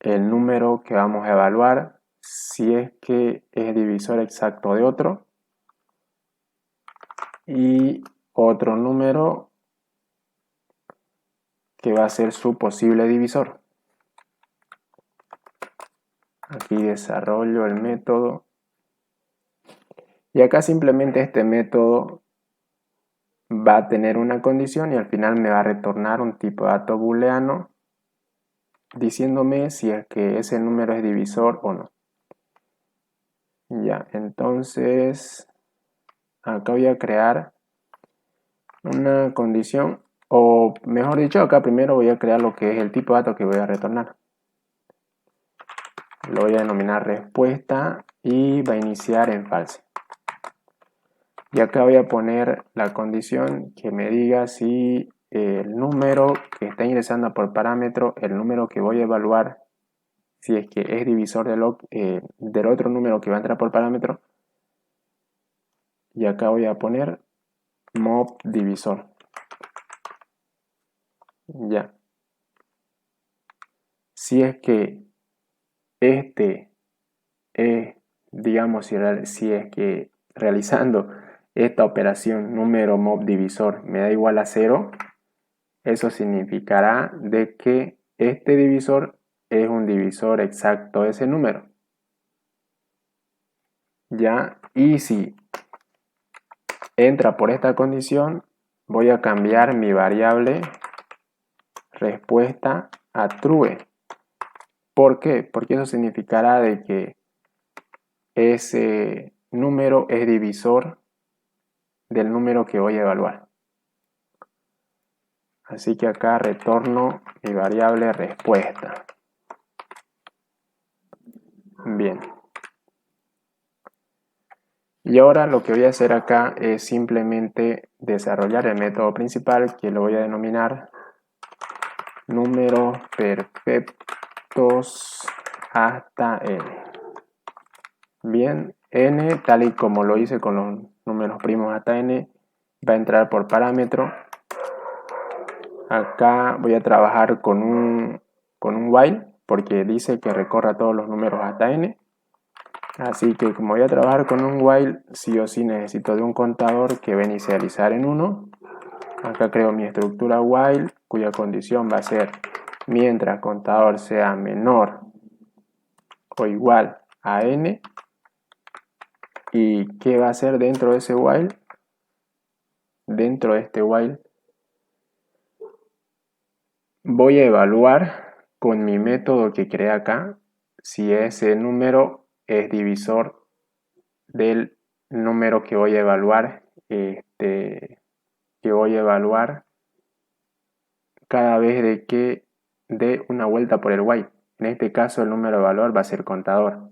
que vamos a evaluar si es que es divisor exacto de otro, y otro número que va a ser su posible divisor. Aquí desarrollo el método y acá simplemente este método va a tener una condición y al final me va a retornar un tipo de dato booleano diciéndome si es que ese número es divisor o no. Ya, entonces acá voy a crear una condición, o mejor dicho, acá primero voy a crear lo que es el tipo de dato que voy a retornar. Lo voy a denominar respuesta y va a iniciar en false. Y acá voy a poner la condición que me diga si el número que está ingresando por parámetro, el número que voy a evaluar, si es que es divisor del otro número que va a entrar por parámetro. Y acá voy a poner mob divisor. Ya. Si es que este es, digamos, si es que realizando esta operación número mob divisor me da igual a 0, eso significará de que este divisor es un divisor exacto de ese número. Ya, y si entra por esta condición, voy a cambiar mi variable respuesta a true. ¿Por qué? Porque eso significará de que ese número es divisor del número que voy a evaluar. Así que acá retorno mi variable respuesta. Bien. Y ahora lo que voy a hacer acá es simplemente desarrollar el método principal, que lo voy a denominar números perfectos hasta n. Bien, n, tal y como lo hice con los números primos hasta n, va a entrar por parámetro. Acá voy a trabajar con un while, porque dice que recorra todos los números hasta n. Así que como voy a trabajar con un while, sí o sí necesito de un contador que va a inicializar en 1. Acá creo mi estructura while, cuya condición va a ser mientras contador sea menor o igual a n. ¿Y qué va a hacer dentro de ese while? Dentro de este while voy a evaluar con mi método que creé acá si ese número es divisor del número que voy a evaluar, cada vez de que dé una vuelta por el while. En este caso el número de valor va a ser contador.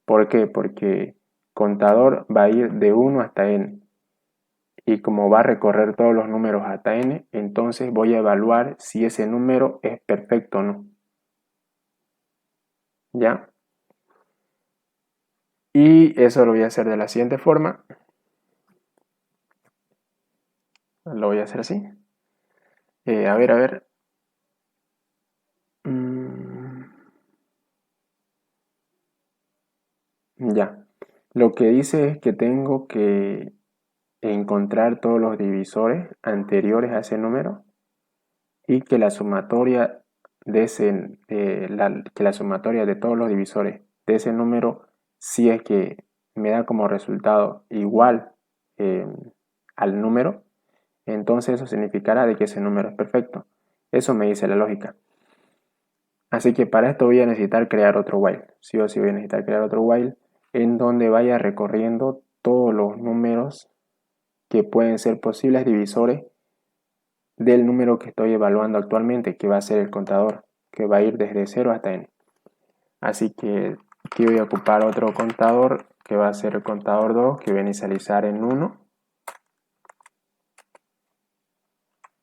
¿Por qué? Porque contador va a ir de 1 hasta n. Y como va a recorrer todos los números hasta n, entonces voy a evaluar si ese número es perfecto o no. ¿Ya? Y eso lo voy a hacer de la siguiente forma. Lo voy a hacer así. A ver. Ya. Lo que dice es que tengo que encontrar todos los divisores anteriores a ese número y que la sumatoria de la sumatoria de todos los divisores de ese número, si es que me da como resultado igual al número, entonces eso significará de que ese número es perfecto. Eso me dice la lógica. Así que para esto voy a necesitar crear otro while. Sí o sí voy a necesitar crear otro while en donde vaya recorriendo todos los números que pueden ser posibles divisores del número que estoy evaluando actualmente, que va a ser el contador, que va a ir desde 0 hasta n. Así que aquí voy a ocupar otro contador, que va a ser el contador 2, que voy a inicializar en 1.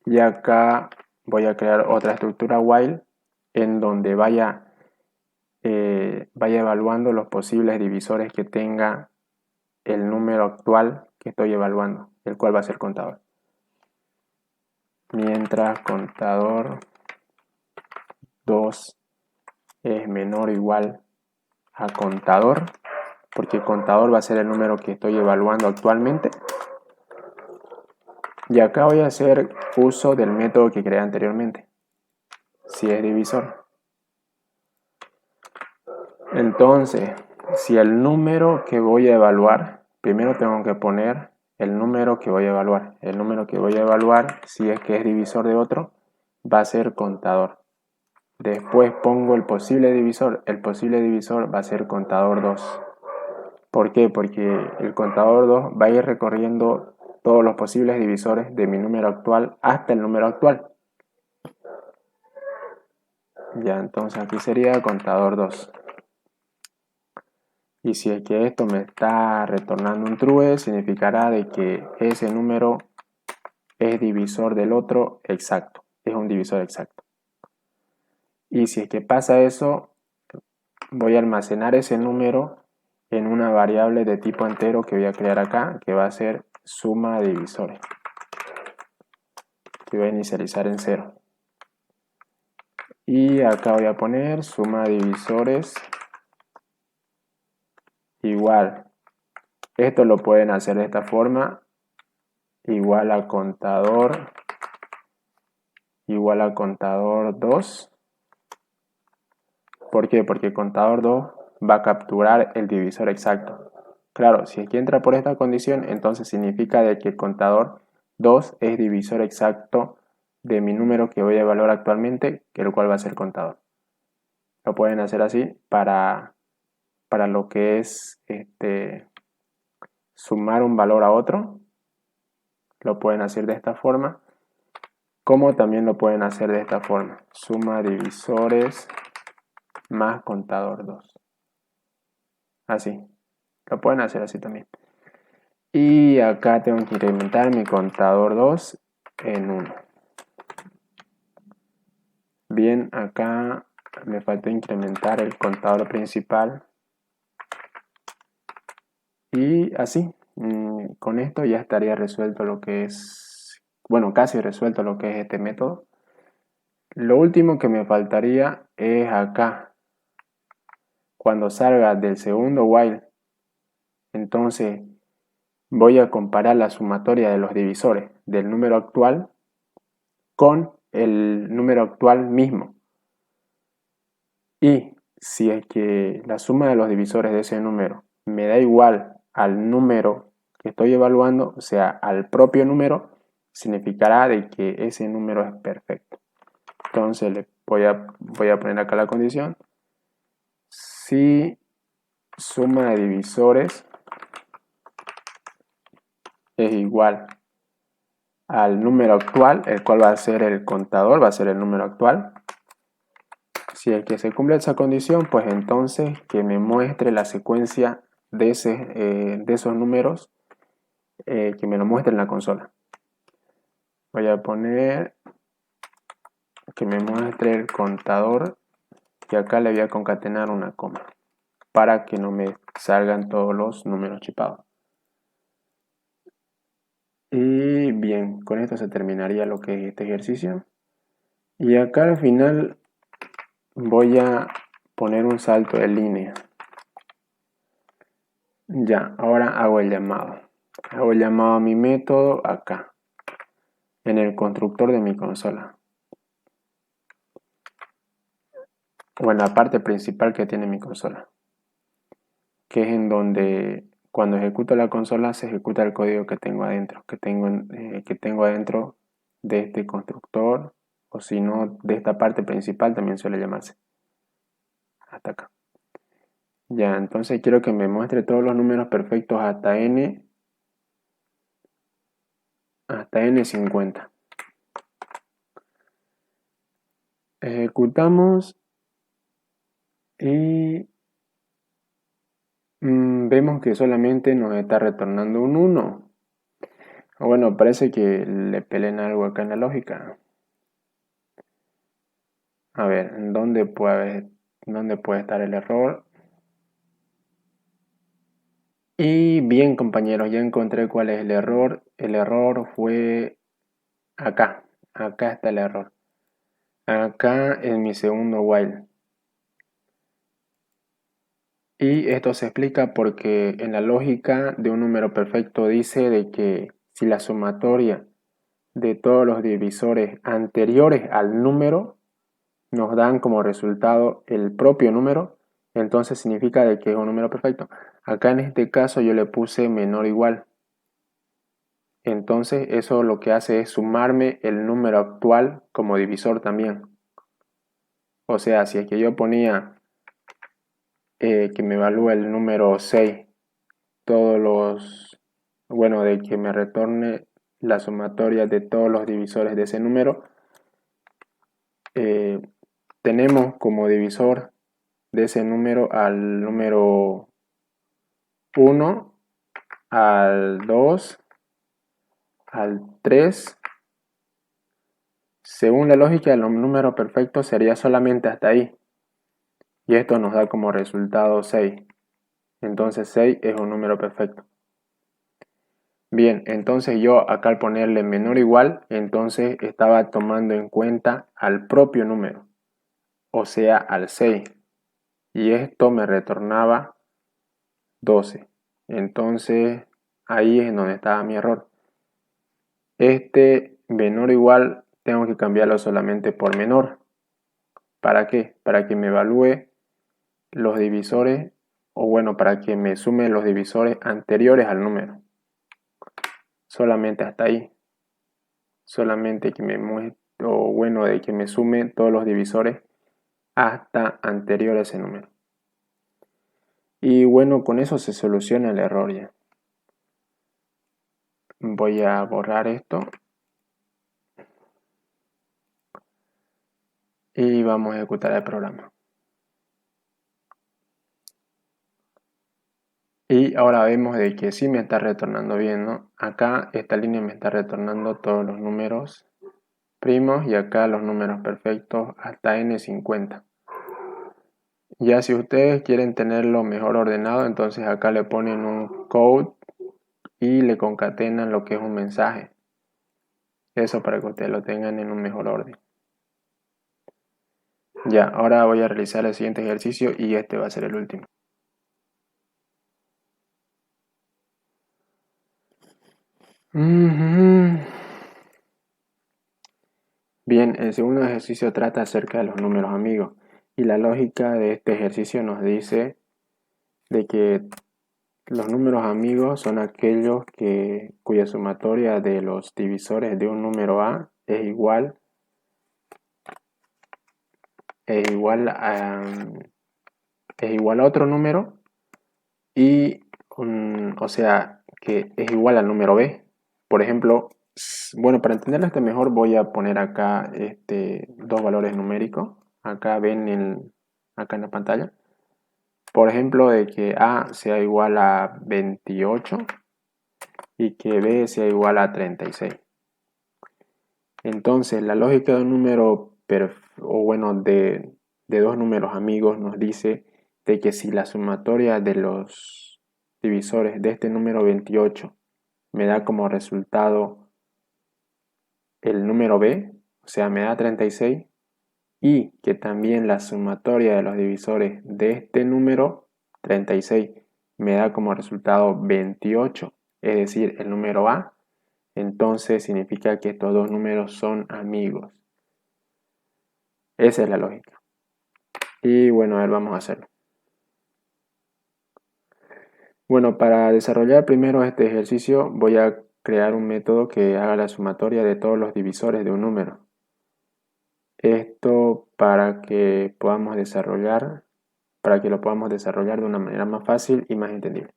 Y acá voy a crear otra estructura while, en donde vaya evaluando los posibles divisores que tenga el número actual que estoy evaluando, el cual va a ser contador. Mientras contador 2 es menor o igual a contador, porque contador va a ser el número que estoy evaluando actualmente. Y acá voy a hacer uso del método que creé anteriormente, si es divisor. Entonces, si el número que voy a evaluar, primero tengo que poner el número que voy a evaluar. El número que voy a evaluar, si es que es divisor de otro, va a ser contador. Después pongo el posible divisor. El posible divisor va a ser contador 2. ¿Por qué? Porque el contador 2 va a ir recorriendo todos los posibles divisores de mi número actual hasta el número actual. Ya, entonces aquí sería contador 2. Y si es que esto me está retornando un true, significará de que ese número es divisor del otro exacto. Es un divisor exacto. Y si es que pasa eso, voy a almacenar ese número en una variable de tipo entero que voy a crear acá, que va a ser suma de divisores, que voy a inicializar en 0. Y acá voy a poner suma de divisores igual. Esto lo pueden hacer de esta forma, igual a contador 2. ¿Por qué? Porque contador 2 va a capturar el divisor exacto. Claro, si es que entra por esta condición, entonces significa de que contador 2 es divisor exacto de mi número que voy a evaluar actualmente, que el cual va a ser contador. Lo pueden hacer así para para lo que es sumar un valor a otro. Lo pueden hacer de esta forma, como también lo pueden hacer de esta forma. Suma divisores más contador 2. Así. Lo pueden hacer así también. Y acá tengo que incrementar mi contador 2 en 1. Bien, acá me falta incrementar el contador principal. Y así, con esto ya estaría resuelto lo que es, bueno, casi resuelto lo que es este método. Lo último que me faltaría es acá, cuando salga del segundo while, entonces voy a comparar la sumatoria de los divisores del número actual con el número actual mismo. Y si es que la suma de los divisores de ese número me da igual al número que estoy evaluando, o sea, al propio número, significará de que ese número es perfecto. Entonces le voy a poner acá la condición. Si suma de divisores es igual al número actual, el cual va a ser el contador, va a ser el número actual. Si es que se cumple esa condición, pues entonces que me muestre la secuencia de esos números, que me lo muestre en la consola. Voy a poner que me muestre el contador y acá le voy a concatenar una coma para que no me salgan todos los números chipados. Y bien, con esto se terminaría lo que es este ejercicio. Y acá al final voy a poner un salto de línea. Ya, ahora hago el llamado. Hago el llamado a mi método acá, en el constructor de mi consola. O en la parte principal que tiene mi consola. Que es en donde cuando ejecuto la consola se ejecuta el código que tengo adentro. Que tengo adentro de este constructor. O si no, de esta parte principal también suele llamarse. Hasta acá. Ya, entonces quiero que me muestre todos los números perfectos hasta n50. Ejecutamos y vemos que solamente nos está retornando un 1. Bueno, parece que le peleen algo acá en la lógica. A ver, ¿dónde puede estar el error? Y bien, compañeros, ya encontré cuál es el error. El error fue acá. Acá está el error. Acá en mi segundo while. Y esto se explica porque en la lógica de un número perfecto dice de que si la sumatoria de todos los divisores anteriores al número nos dan como resultado el propio número, entonces significa de que es un número perfecto. Acá en este caso yo le puse menor o igual. Entonces eso lo que hace es sumarme el número actual como divisor también. O sea, si es que yo ponía que me evalúe el número 6, de que me retorne la sumatoria de todos los divisores de ese número, tenemos como divisor de ese número al número 1, al 2, al 3. Según la lógica, el número perfecto sería solamente hasta ahí. Y esto nos da como resultado 6. Entonces 6 es un número perfecto. Bien, entonces yo acá al ponerle menor o igual, entonces estaba tomando en cuenta al propio número, o sea, al 6. Y esto me retornaba 12. Entonces ahí es donde estaba mi error. Este menor o igual tengo que cambiarlo solamente por menor. ¿Para qué? Para que me evalúe los divisores, o bueno, para que me sume los divisores anteriores al número. Solamente hasta ahí. Solamente que me muestre, o bueno, de que me sume todos los divisores hasta anterior a ese número. Y bueno, con eso se soluciona el error ya. Voy a borrar esto. Y vamos a ejecutar el programa. Y ahora vemos de que sí me está retornando bien, ¿no? Acá esta línea me está retornando todos los números primos y acá los números perfectos hasta n50. Ya si ustedes quieren tenerlo mejor ordenado, entonces acá le ponen un code y le concatenan lo que es un mensaje. Eso para que ustedes lo tengan en un mejor orden. Ya, ahora voy a realizar el siguiente ejercicio y este va a ser el último. Bien, el segundo ejercicio trata acerca de los números amigos y la lógica de este ejercicio nos dice de que los números amigos son aquellos cuya sumatoria de los divisores de un número A es igual a otro número y o sea que es igual al número B. Por ejemplo, bueno, para entenderlo mejor voy a poner acá dos valores numéricos. Acá ven acá en la pantalla. Por ejemplo, de que A sea igual a 28 y que B sea igual a 36. Entonces, la lógica de un número, de dos números amigos nos dice de que si la sumatoria de los divisores de este número 28 me da como resultado el número B, o sea, me da 36, y que también la sumatoria de los divisores de este número 36 me da como resultado 28, es decir, el número A, entonces significa que estos dos números son amigos. Esa es la lógica. Y bueno, a ver, vamos a hacerlo. Bueno, para desarrollar primero este ejercicio voy a crear un método que haga la sumatoria de todos los divisores de un número. Esto para que lo podamos desarrollar de una manera más fácil y más entendible.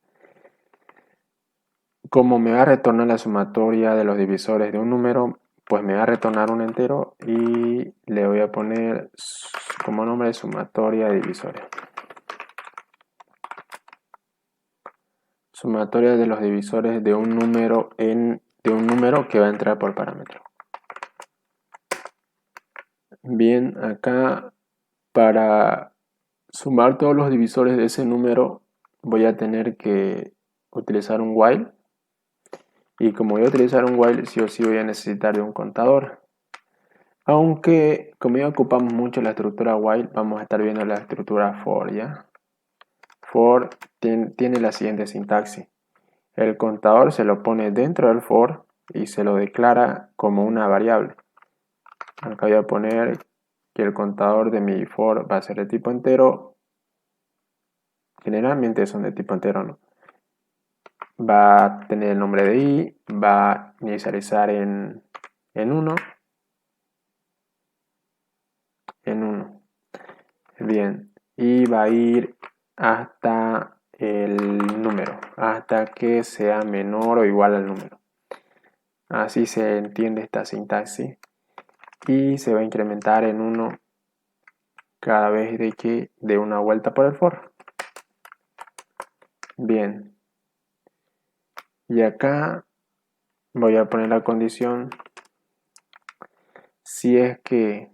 Como me va a retornar la sumatoria de los divisores de un número, pues me va a retornar un entero y le voy a poner como nombre sumatoria de divisores. Sumatoria de los divisores de un número que va a entrar por parámetro. Bien, acá para sumar todos los divisores de ese número voy a tener que utilizar un while. Y como voy a utilizar un while, sí o sí voy a necesitar de un contador. Aunque como ya ocupamos mucho la estructura while, vamos a estar viendo la estructura for, ¿ya? For tiene la siguiente sintaxis. El contador se lo pone dentro del for y se lo declara como una variable. Acá voy a poner que el contador de mi for va a ser de tipo entero. Generalmente son de tipo entero, ¿no? Va a tener el nombre de i, va a inicializar en 1. Bien, y va a ir hasta el número, hasta que sea menor o igual al número. Así se entiende esta sintaxis y se va a incrementar en 1 cada vez de que dé una vuelta por el for. Bien, y acá voy a poner la condición si es que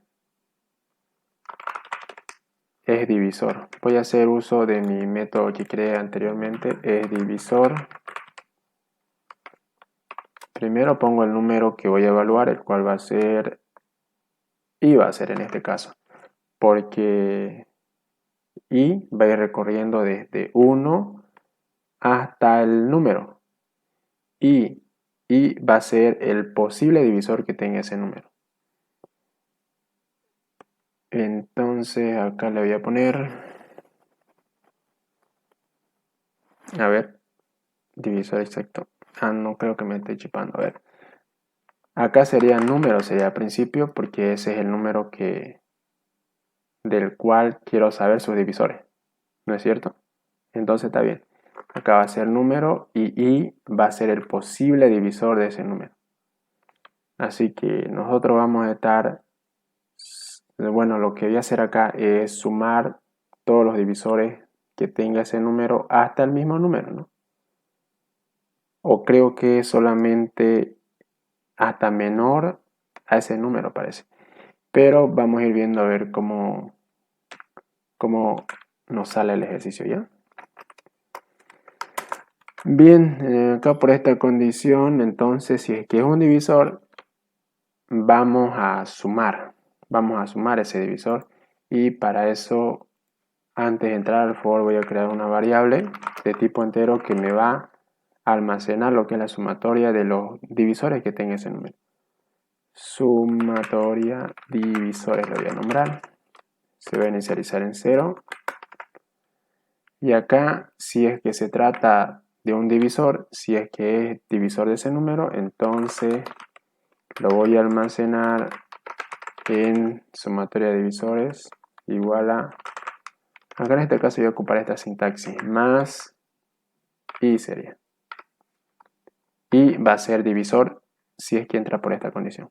es divisor. Voy a hacer uso de mi método que creé anteriormente, es divisor. Primero pongo el número que voy a evaluar, el cual va a ser, y va a ser en este caso, porque y va a ir recorriendo desde 1 hasta el número y va a ser el posible divisor que tenga ese número. Entonces acá le voy a poner, a ver, divisor exacto. No creo que me esté chipando. A ver, acá sería número, sería principio, porque ese es el número del cual quiero saber sus divisores, ¿no es cierto? Entonces está bien. Acá va a ser número y va a ser el posible divisor de ese número. Así que nosotros vamos a estar, bueno, lo que voy a hacer acá es sumar todos los divisores que tenga ese número hasta el mismo número, ¿no? O creo que solamente hasta menor a ese número parece. Pero vamos a ir viendo a ver cómo nos sale el ejercicio, ¿ya? Bien, acá por esta condición, entonces si es que es un divisor, vamos a sumar ese divisor y para eso, antes de entrar al for, voy a crear una variable de tipo entero que me va a almacenar lo que es la sumatoria de los divisores que tenga ese número. Sumatoria divisores lo voy a nombrar. Se va a inicializar en 0. Y acá, si es que se trata de un divisor, si es que es divisor de ese número, entonces lo voy a almacenar en sumatoria de divisores igual a, acá en este caso voy a ocupar esta sintaxis, más y sería. Y va a ser divisor si es que entra por esta condición.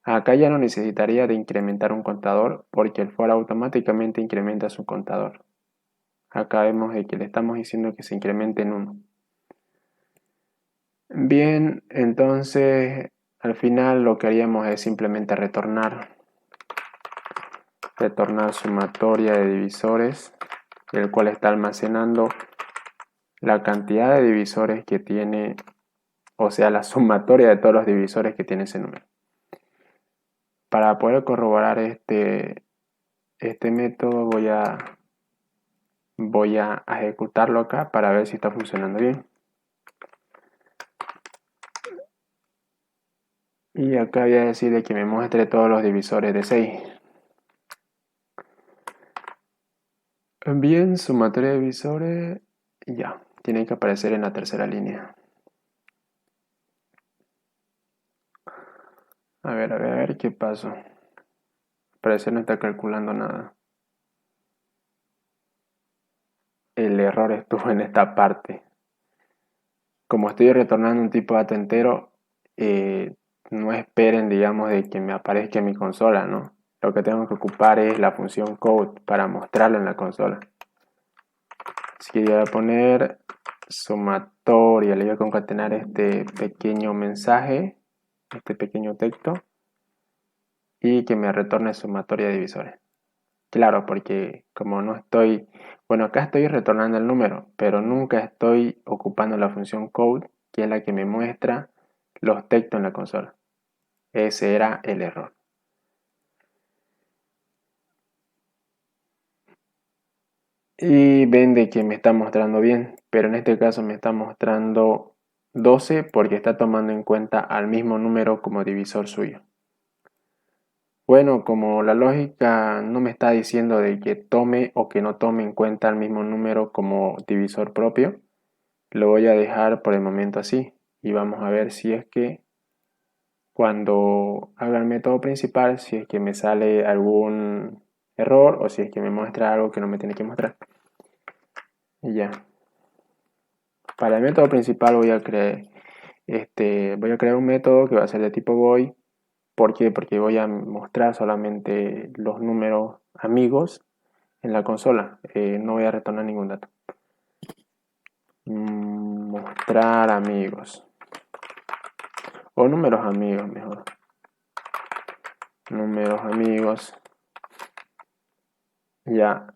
Acá ya no necesitaría de incrementar un contador porque el for automáticamente incrementa su contador. Acá vemos que le estamos diciendo que se incremente en 1. Bien, entonces al final lo que haríamos es simplemente retornar sumatoria de divisores, el cual está almacenando la cantidad de divisores que tiene, o sea, la sumatoria de todos los divisores que tiene ese número. Para poder corroborar este método voy a ejecutarlo acá para ver si está funcionando bien. Y acá voy a decirle que me muestre todos los divisores de 6. Bien, sumatoria de divisores, ya, tiene que aparecer en la tercera línea. A ver, ¿qué pasó? Parece no está calculando nada. El error estuvo en esta parte. Como estoy retornando un tipo de dato entero, no esperen, digamos, de que me aparezca en mi consola, ¿no? Lo que tengo que ocupar es la función code para mostrarlo en la consola. Así que yo voy a poner sumatoria, le voy a concatenar este pequeño mensaje, este pequeño texto, y que me retorne sumatoria de divisores. Claro, porque como no estoy, bueno, acá estoy retornando el número, pero nunca estoy ocupando la función code, que es la que me muestra los textos en la consola. Ese era el error. Y ven de que me está mostrando bien, pero en este caso me está mostrando 12 porque está tomando en cuenta al mismo número como divisor suyo. Bueno, como la lógica no me está diciendo de que tome o que no tome en cuenta el mismo número como divisor propio, lo voy a dejar por el momento así y vamos a ver si es que cuando haga el método principal, si es que me sale algún error o si es que me muestra algo que no me tiene que mostrar. Y ya. Para el método principal voy a crear un método que va a ser de tipo void. ¿Por qué? Porque voy a mostrar solamente los números amigos en la consola. No voy a retornar ningún dato. Mostrar amigos. O números amigos mejor. Números amigos. Ya.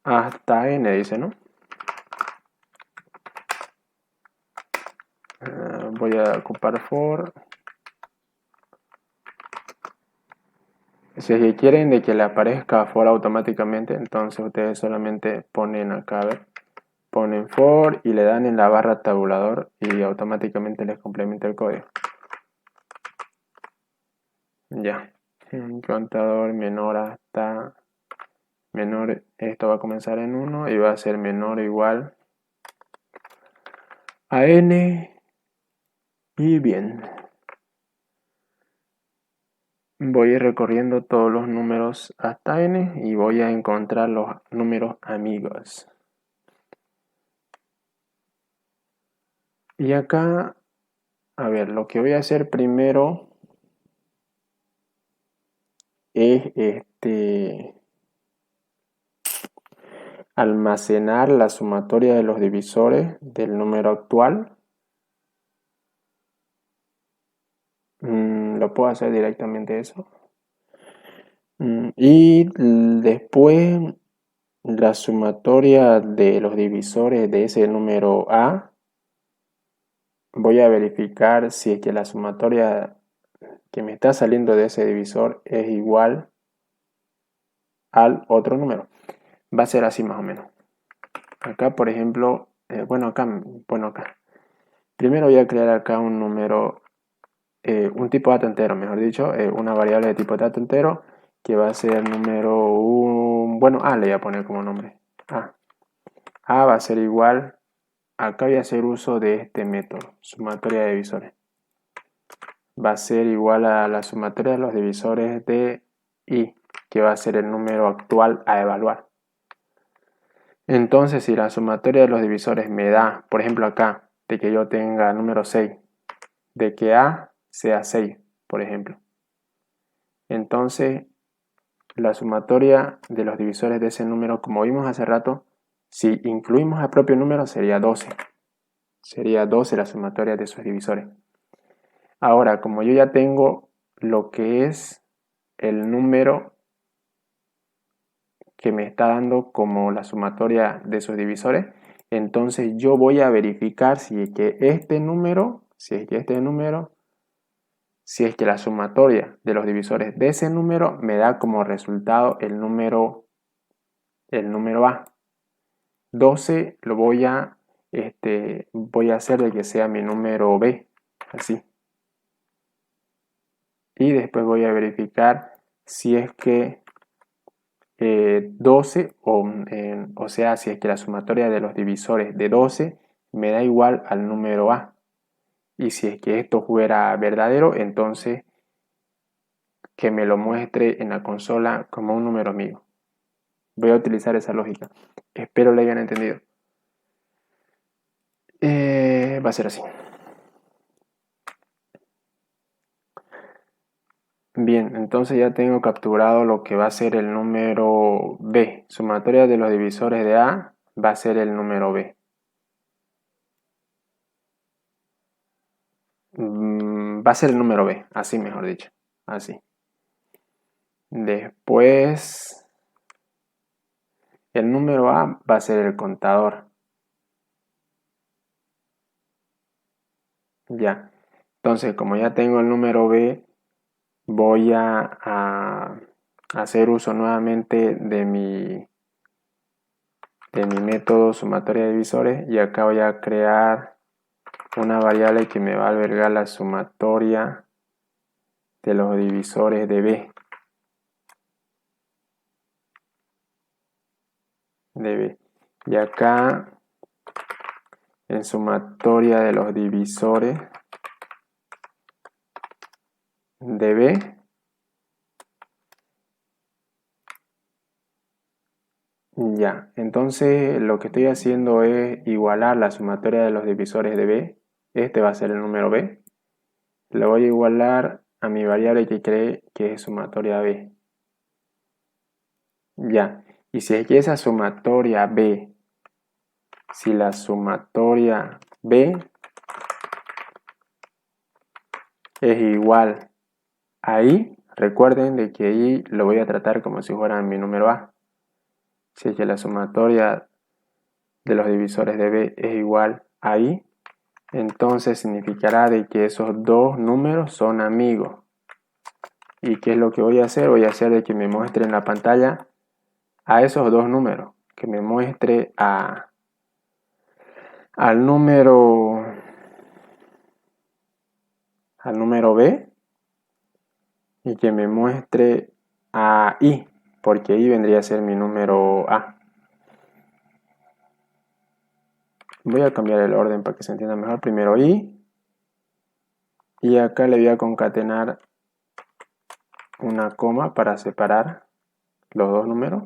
Hasta n dice, ¿no? Voy a ocupar for. Si es que quieren de que le aparezca for automáticamente, entonces ustedes solamente ponen acá, a ver, ponen for y le dan en la barra tabulador y automáticamente les complementa el código. Ya. Un contador menor hasta menor, esto va a comenzar en 1 y va a ser menor o igual a n. Y bien. Voy a ir recorriendo todos los números hasta n y voy a encontrar los números amigos. Y acá, a ver, lo que voy a hacer primero es almacenar la sumatoria de los divisores del número actual. Lo puedo hacer directamente eso. Y después la sumatoria de los divisores de ese número A. Voy a verificar si es que la sumatoria que me está saliendo de ese divisor es igual al otro número. Va a ser así más o menos. Acá, por ejemplo, acá. Primero voy a crear acá un número, un tipo dato entero, mejor dicho, una variable de tipo dato entero que va a ser número 1, bueno, A le voy a poner como nombre. A va a ser igual, acá voy a hacer uso de este método, sumatoria de divisores. Va a ser igual a la sumatoria de los divisores de I, que va a ser el número actual a evaluar. Entonces, si la sumatoria de los divisores me da, por ejemplo acá, de que yo tenga número 6, de que A sea 6, por ejemplo. Entonces, la sumatoria de los divisores de ese número, como vimos hace rato, si incluimos al propio número sería 12. Sería 12 la sumatoria de sus divisores. Ahora, como yo ya tengo lo que es el número que me está dando como la sumatoria de sus divisores, entonces yo voy a verificar si es que este número, si es que la sumatoria de los divisores de ese número me da como resultado el número A. 12 lo voy a hacer de que sea mi número B, así. Y después voy a verificar si es que 12, o sea, si es que la sumatoria de los divisores de 12 me da igual al número A. Y si es que esto fuera verdadero, entonces que me lo muestre en la consola como un número amigo. Voy a utilizar esa lógica. Espero lo hayan entendido. Va a ser así. Bien, entonces ya tengo capturado lo que va a ser el número B. Sumatoria de los divisores de A va a ser el número B. Va a ser el número B, así mejor dicho. Así. Después, el número A va a ser el contador. Ya. Entonces, como ya tengo el número B, voy a hacer uso nuevamente de mi método sumatoria de divisores y acá voy a crear una variable que me va a albergar la sumatoria de los divisores de B. Y acá en sumatoria de los divisores de B ya, entonces lo que estoy haciendo es igualar la sumatoria de los divisores de B. Este va a ser el número B. Lo voy a igualar a mi variable que creé, que es sumatoria B. Ya, y si es que esa sumatoria B, si la sumatoria B es igual a I, recuerden de que I lo voy a tratar como si fuera mi número A. Si es que la sumatoria de los divisores de B es igual a I, entonces significará de que esos dos números son amigos. ¿Y qué es lo que voy a hacer? Voy a hacer de que me muestre en la pantalla a esos dos números, que me muestre al número B y que me muestre a I, porque I vendría a ser mi número A. Voy a cambiar el orden para que se entienda mejor. Primero I y acá le voy a concatenar una coma para separar los dos números,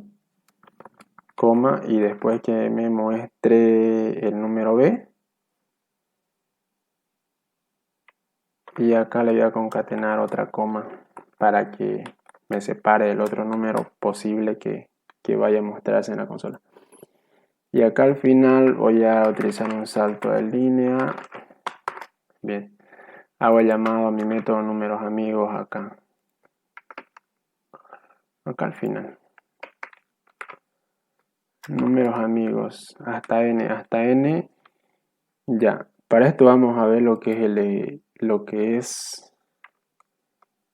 coma, y después que me muestre el número B, Y acá le voy a concatenar otra coma para que me separe el otro número posible que vaya a mostrarse en la consola. Y acá al final voy a utilizar un salto de línea. Bien, hago el llamado a mi método números amigos acá. Acá al final. Números amigos hasta n. Ya, para esto vamos a ver lo que es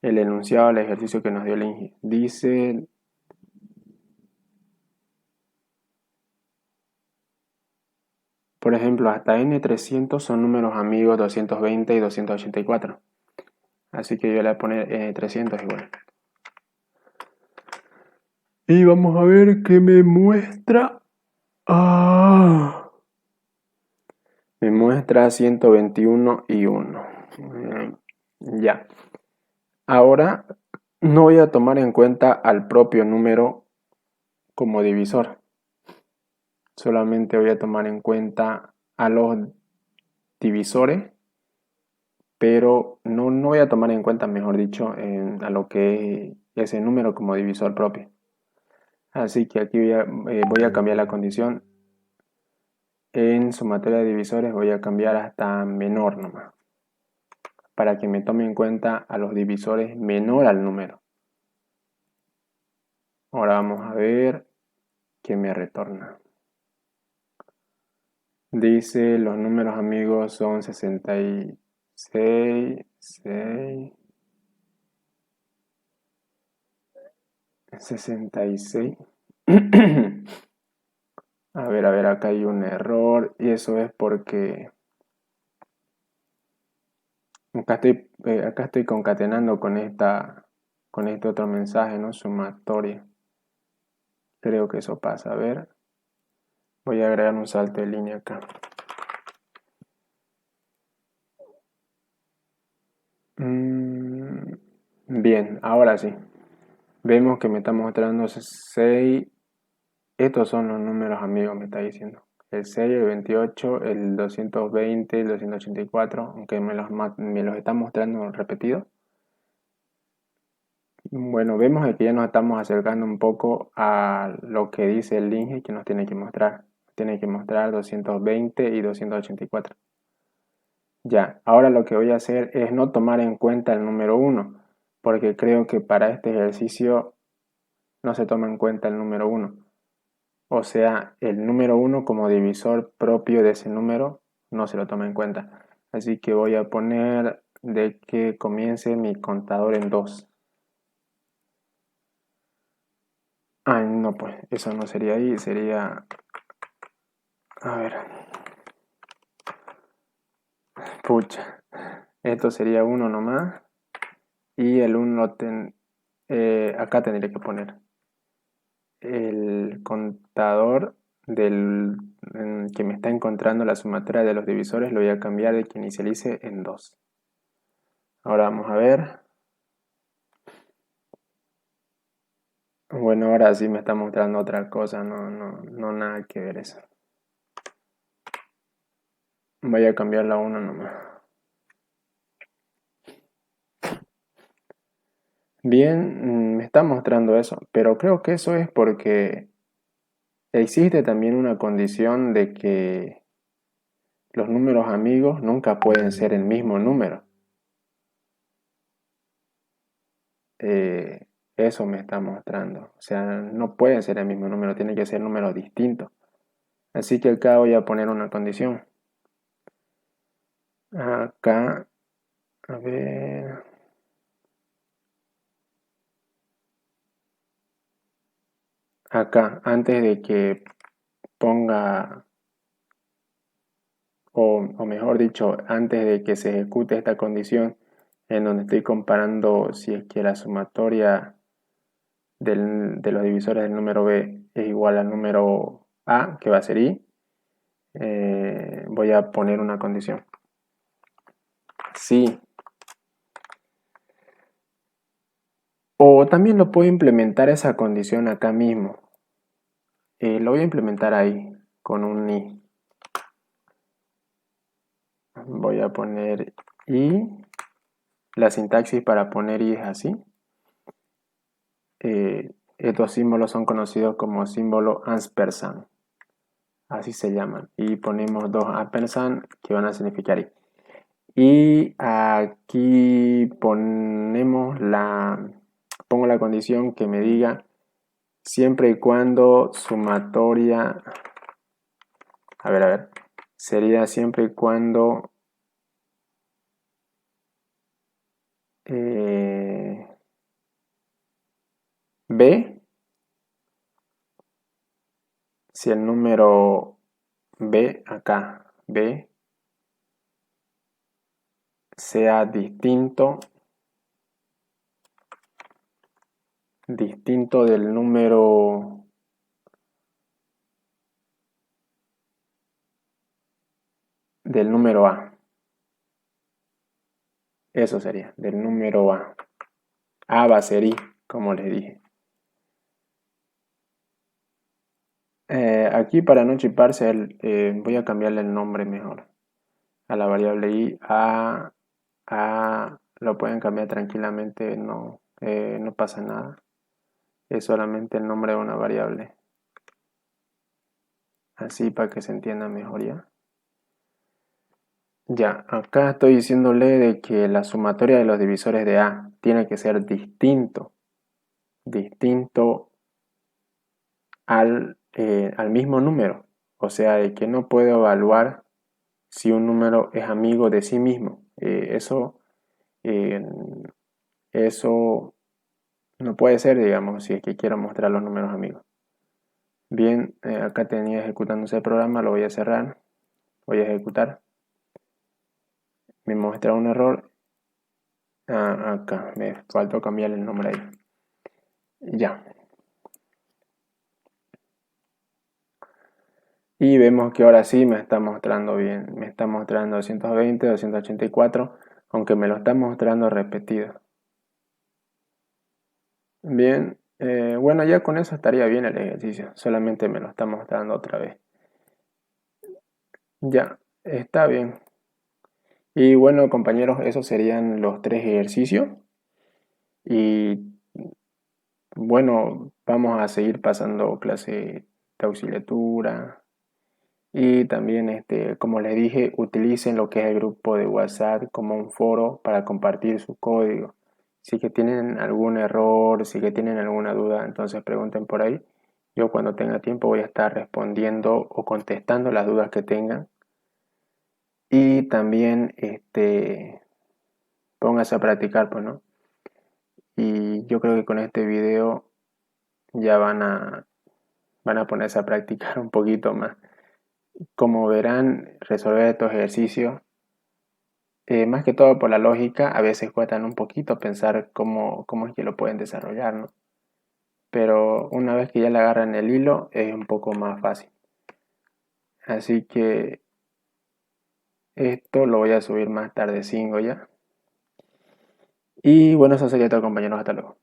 el enunciado del ejercicio que nos dio el INGE. Dice, por ejemplo, hasta n300 son números amigos 220 y 284. Así que yo le voy a poner n300 igual. Y vamos a ver qué me muestra. Me muestra 121 y 1. Ya. Ahora no voy a tomar en cuenta al propio número como divisor. Solamente voy a tomar en cuenta a los divisores, pero no voy a tomar en cuenta, mejor dicho, a lo que es ese número como divisor propio. Así que aquí voy a cambiar la condición. En sumatoria de divisores voy a cambiar hasta menor nomás, para que me tome en cuenta a los divisores menor al número. Ahora vamos a ver qué me retorna. Dice los números amigos son 66, 6, 66. A ver, acá hay un error y eso es porque acá estoy concatenando con este otro mensaje, ¿no? Sumatoria. Creo que eso pasa. A ver, voy a agregar un salto de línea acá. Bien, ahora sí. Vemos que me está mostrando 6. Estos son los números amigos, me está diciendo. El 6, el 28, el 220, el 284, aunque me los está mostrando repetidos. Bueno, vemos que ya nos estamos acercando un poco a lo que dice el INGE que nos tiene que mostrar. Tiene que mostrar 220 y 284. Ya, ahora lo que voy a hacer es no tomar en cuenta el número 1, porque creo que para este ejercicio no se toma en cuenta el número 1. O sea, el número 1 como divisor propio de ese número no se lo toma en cuenta. Así que voy a poner de que comience mi contador en 2. Ah, no, pues eso no sería ahí, sería... A ver. Pucha. Esto sería 1 nomás. Y el 1 acá tendría que poner el contador que me está encontrando la sumatoria de los divisores. Lo voy a cambiar de que inicialice en 2. Ahora vamos a ver. Bueno, ahora sí me está mostrando otra cosa, no nada que ver eso. Voy a cambiar la 1 nomás. Bien, me está mostrando eso, pero creo que eso es porque existe también una condición de que los números amigos nunca pueden ser el mismo número. Eso me está mostrando. O sea, no pueden ser el mismo número, tiene que ser números distintos. Así que acá voy a poner una condición. Acá, a ver. Acá, antes de que ponga, o mejor dicho, antes de que se ejecute esta condición en donde estoy comparando si es que la sumatoria de los divisores del número B es igual al número A, que va a ser I, voy a poner una condición. Sí. O también lo puedo implementar esa condición acá mismo. Lo voy a implementar ahí con un I. Voy a poner I La sintaxis para poner y es así. Estos símbolos son conocidos como símbolo ampersand. Así se llaman. Y ponemos dos ampersand que van a significar y. Y aquí pongo la condición que me diga siempre y cuando sumatoria, a ver, sería siempre y cuando B, si el número B acá, B, sea distinto del número A. Eso sería, del número A. A va a ser I, como les dije. Aquí para no chiparse, voy a cambiarle el nombre mejor a la variable I. A lo pueden cambiar tranquilamente, no pasa nada. Es solamente el nombre de una variable. Así para que se entienda mejor ya. Ya, acá estoy diciéndole de que la sumatoria de los divisores de A tiene que ser distinto al mismo número. O sea, de que no puedo evaluar si un número es amigo de sí mismo. Eh, eso no puede ser, digamos, si es que quiero mostrar los números amigos. Bien, acá tenía ejecutándose el programa, lo voy a cerrar, voy a ejecutar. Me muestra un error. Acá, me faltó cambiar el nombre ahí. Ya. Y vemos que ahora sí me está mostrando bien. Me está mostrando 220, 284, aunque me lo está mostrando repetido. Bien, bueno, ya con eso estaría bien el ejercicio. Solamente me lo está mostrando otra vez. Ya, está bien. Y bueno, compañeros, esos serían los 3 ejercicios. Y bueno, vamos a seguir pasando clase de auxiliatura. Y también, como les dije, utilicen lo que es el grupo de WhatsApp como un foro para compartir su código. Si que tienen algún error, si que tienen alguna duda, entonces pregunten por ahí. Yo cuando tenga tiempo voy a estar respondiendo o contestando las dudas que tengan. Y también, pónganse a practicar, pues, ¿no? Y yo creo que con este video ya van a ponerse a practicar un poquito más. Como verán, resolver estos ejercicios, más que todo por la lógica, a veces cuestan un poquito pensar cómo es que lo pueden desarrollar, ¿no? Pero una vez que ya le agarran el hilo, es un poco más fácil. Así que esto lo voy a subir más tardecito ya. Y bueno, eso sería todo, compañeros. Hasta luego.